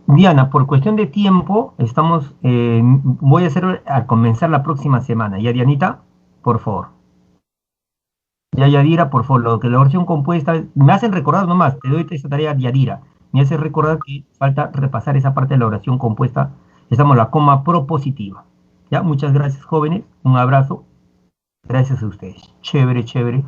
Diana, por cuestión de tiempo, voy a hacer a comenzar la próxima semana. ¿Ya, Dianita? Por favor. Ya, Yadira, por favor, lo que la oración compuesta, me hacen recordar nomás, te doy esta tarea, Yadira, me hace recordar que falta repasar esa parte de la oración compuesta, estamos en la coma propositiva. Ya, muchas gracias, jóvenes, un abrazo, gracias a ustedes. Chévere, chévere.